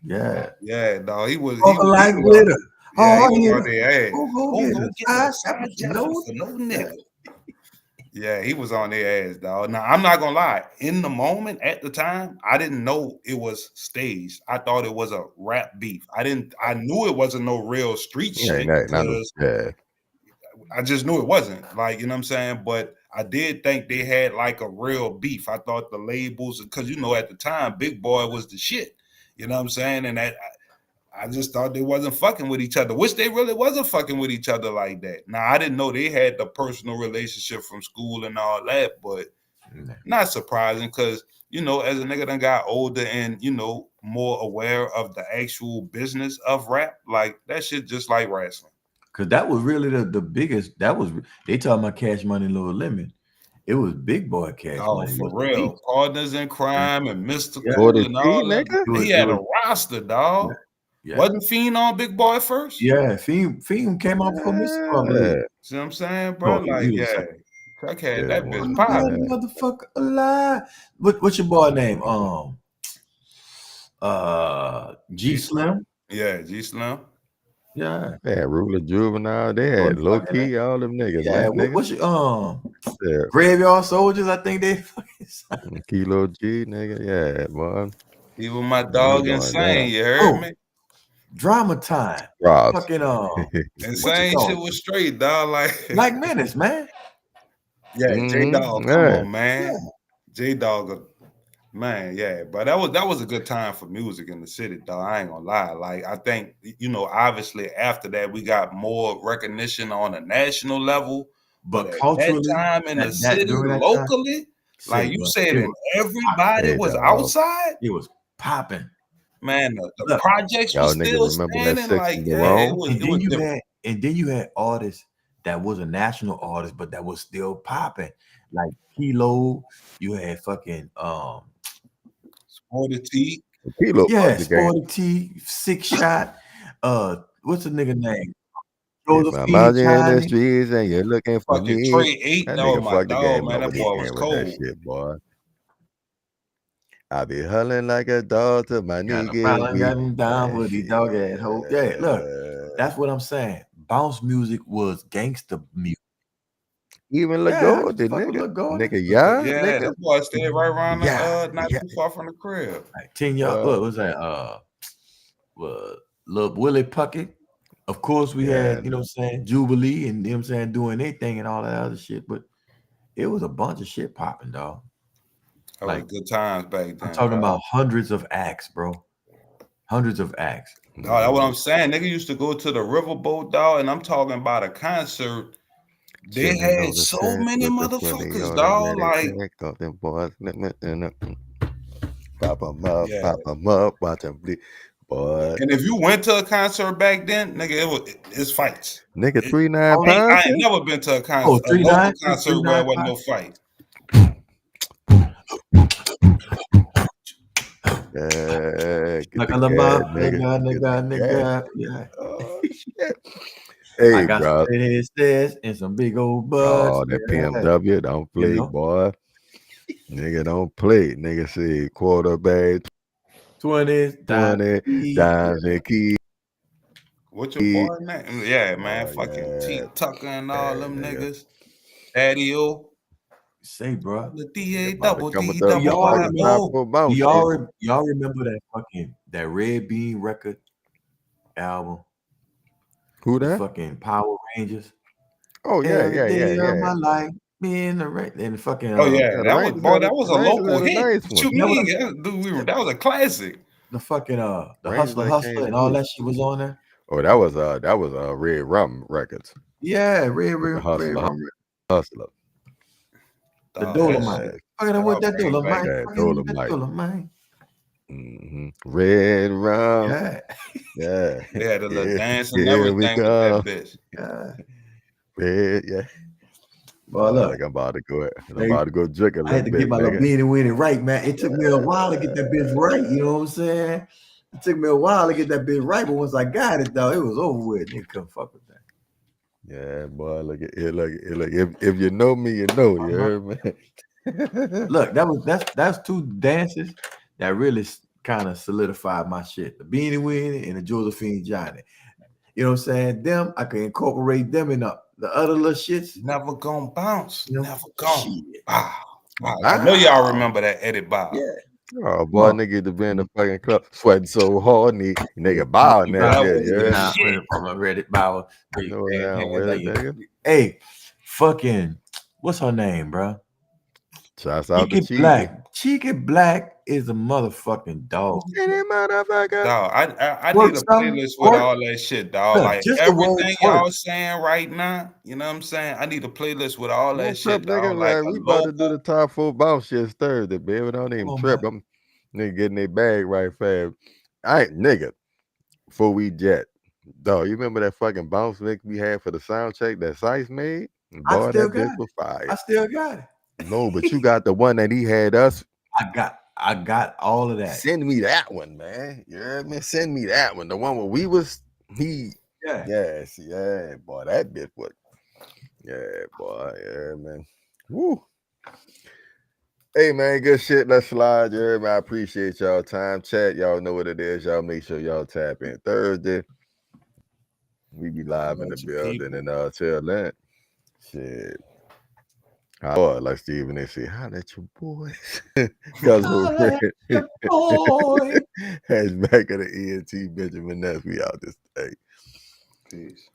Yeah. Yeah, dog. He was like glitter. Yeah, he was on their ass. No nigga. Yeah, he was on their ass, dog. Now, I'm not gonna lie. In the moment, at the time, I didn't know it was staged. I thought it was a rap beef. I knew it wasn't no real street shit. I just knew it wasn't. Like, you know what I'm saying? But I did think they had like a real beef. I thought the labels, because at the time, Big Boy was the shit. You know what I'm saying? And I just thought they wasn't fucking with each other, which they really wasn't fucking with each other like that. Now, I didn't know they had the personal relationship from school and all that, but not surprising because, as a nigga done got older and, more aware of the actual business of rap, like that shit just like wrestling. Because that was really the biggest, they talking about Cash Money, Lower Limit. It was Big Boy Cash Money. For real. Partners in Crime and Mystical and all that. He had a roster, dog. Yeah. Wasn't Fiend on Big Boy first? Yeah, Fiend came out for Mystical. See what I'm saying, bro? Chuck had that bitch popping. Motherfucker alive. What's your boy name? G Slim. Yeah, G Slim. Yeah. Ruler Juvenile. They had Low Key, all them niggas. Yeah, what's your Graveyard Soldiers? I think they fucking Kilo G, nigga. Yeah, man. He was my dog Insane. You heard me? Drama Time. Rob. Fucking Insane shit was straight, dog. Like Menace, man. Yeah, J-Dog. Come on, man. J-Dog. Man, yeah, but that was a good time for music in the city, dog. I ain't gonna lie. Like, I think, obviously after that we got more recognition on a national level, but culturally, that time in the city, locally, like you said, and everybody was outside. It was popping, man. The projects was still standing. Like, it was different. And then you had artists that was a national artist, but that was still popping, like Kilo. You had fucking Sporty T. Sporty T, 6 Shot. What's the nigga name? I'm out here in the streets and you're looking for fucking me. Trey 8, That though, nigga my fucked the dog, game man. up That when boy he was came with that cold. shit, boy. I be hulling like a dog to my nigga. Got him down with the dog ass hoe. Yeah, look, that's what I'm saying. Bounce music was gangster music. Even Lago did, nigga. Nigga, yeah. Yeah, Nigga. that boy stayed right around not too far from the crib. Like 10 years. What was that? Lil Willie Puckett. Of course, we had, you know what I'm saying, Jubilee and, you know what I'm saying, doing their thing and all that other shit. But it was a bunch of shit popping, dog. That was good times back then. I'm talking about hundreds of acts, bro. Hundreds of acts. No, that's what I'm saying. Nigga used to go to the Riverboat, dog, and I'm talking about a concert They had so many motherfuckers, dog. Like, pop 'em up, watch 'em bleed. Boy. And if you went to a concert back then, nigga, it's fights. Nigga, 3-9 I ain't never been to a concert, a local concert where there wasn't no fight. Nigga. Yeah. Oh, shit. Hey, I got bro. some stairs and some big old butts. Oh, that PMW, don't play, boy. Nigga, don't play. Nigga, say quarterback, 20s, dimes and keys. What's your boy name? Yeah, man. Fucking T Tucker and all them niggas. Daddy-O. Say, bro. The DA double D Y'all remember that Red Bean record album? Who that? Fucking Power Rangers. Oh yeah, yeah. My life, me and the fucking. Oh yeah, that was a local hit. What you mean? That was a classic. The fucking the Hustler and all that shit was on there. Oh, that was Red Rum Records. Yeah, Red Rum. Hustler. The Dolomite. Fucking what that Dolomite. Red Rum. Yeah. Yeah. They had a little dance and everything with that bitch. Red, yeah. Well, look, I'm about to go drink a little bit. I had to get my little beanie winnie right, man. It took me a while to get that bitch right. You know what I'm saying? It took me a while to get that bitch right, but once I got it, though, it was over with. Nigga couldn't fuck with that. Yeah, boy, look at it. Look, if you know me, you know. You heard me. Look, that's two dances that really kind of solidified my shit. The Beanie Weenie and the Josephine Johnny. You know what I'm saying? Them, I can incorporate them in the other little shits. Never gonna bounce. Never gonna. I know y'all remember that Eddie Bob. Yeah. Oh boy, nigga to be in the fucking club sweating so hard, nigga bow now. Yeah. From a Reddit bow. Hey, fucking, what's her name, bro? Shouts out to Black. Cheeky Black is a motherfucking dog. Dog, I need a playlist with all that shit, dog. Like everything y'all saying right now, you know what I'm saying? I need a playlist with all that shit, dog. Like we about to do the top 4 bounce shit Thursday, baby. Don't even trip. I'm nigga getting their bag right fast. Nigga, before we jet. Dog, you remember that fucking bounce mix we had for the sound check that Sice made? Boy, that bitch was fire. I still got it. No, but you got the one that he had us. I got all of that. Send me that one, man. You heard me? Send me that one. The one where we was boy, that bitch was. Yeah, boy, yeah, man. Woo. Hey man, good shit. Let's slide. You heard me? I appreciate y'all time. Chat, y'all know what it is. Y'all make sure y'all tap in Thursday. We be live in the building and till then. Shit. Boy, like Steven, they say, holla at your boys. Cuzzo, Hatchbach of the ENT, Benjamin Ness. We out this day. Peace.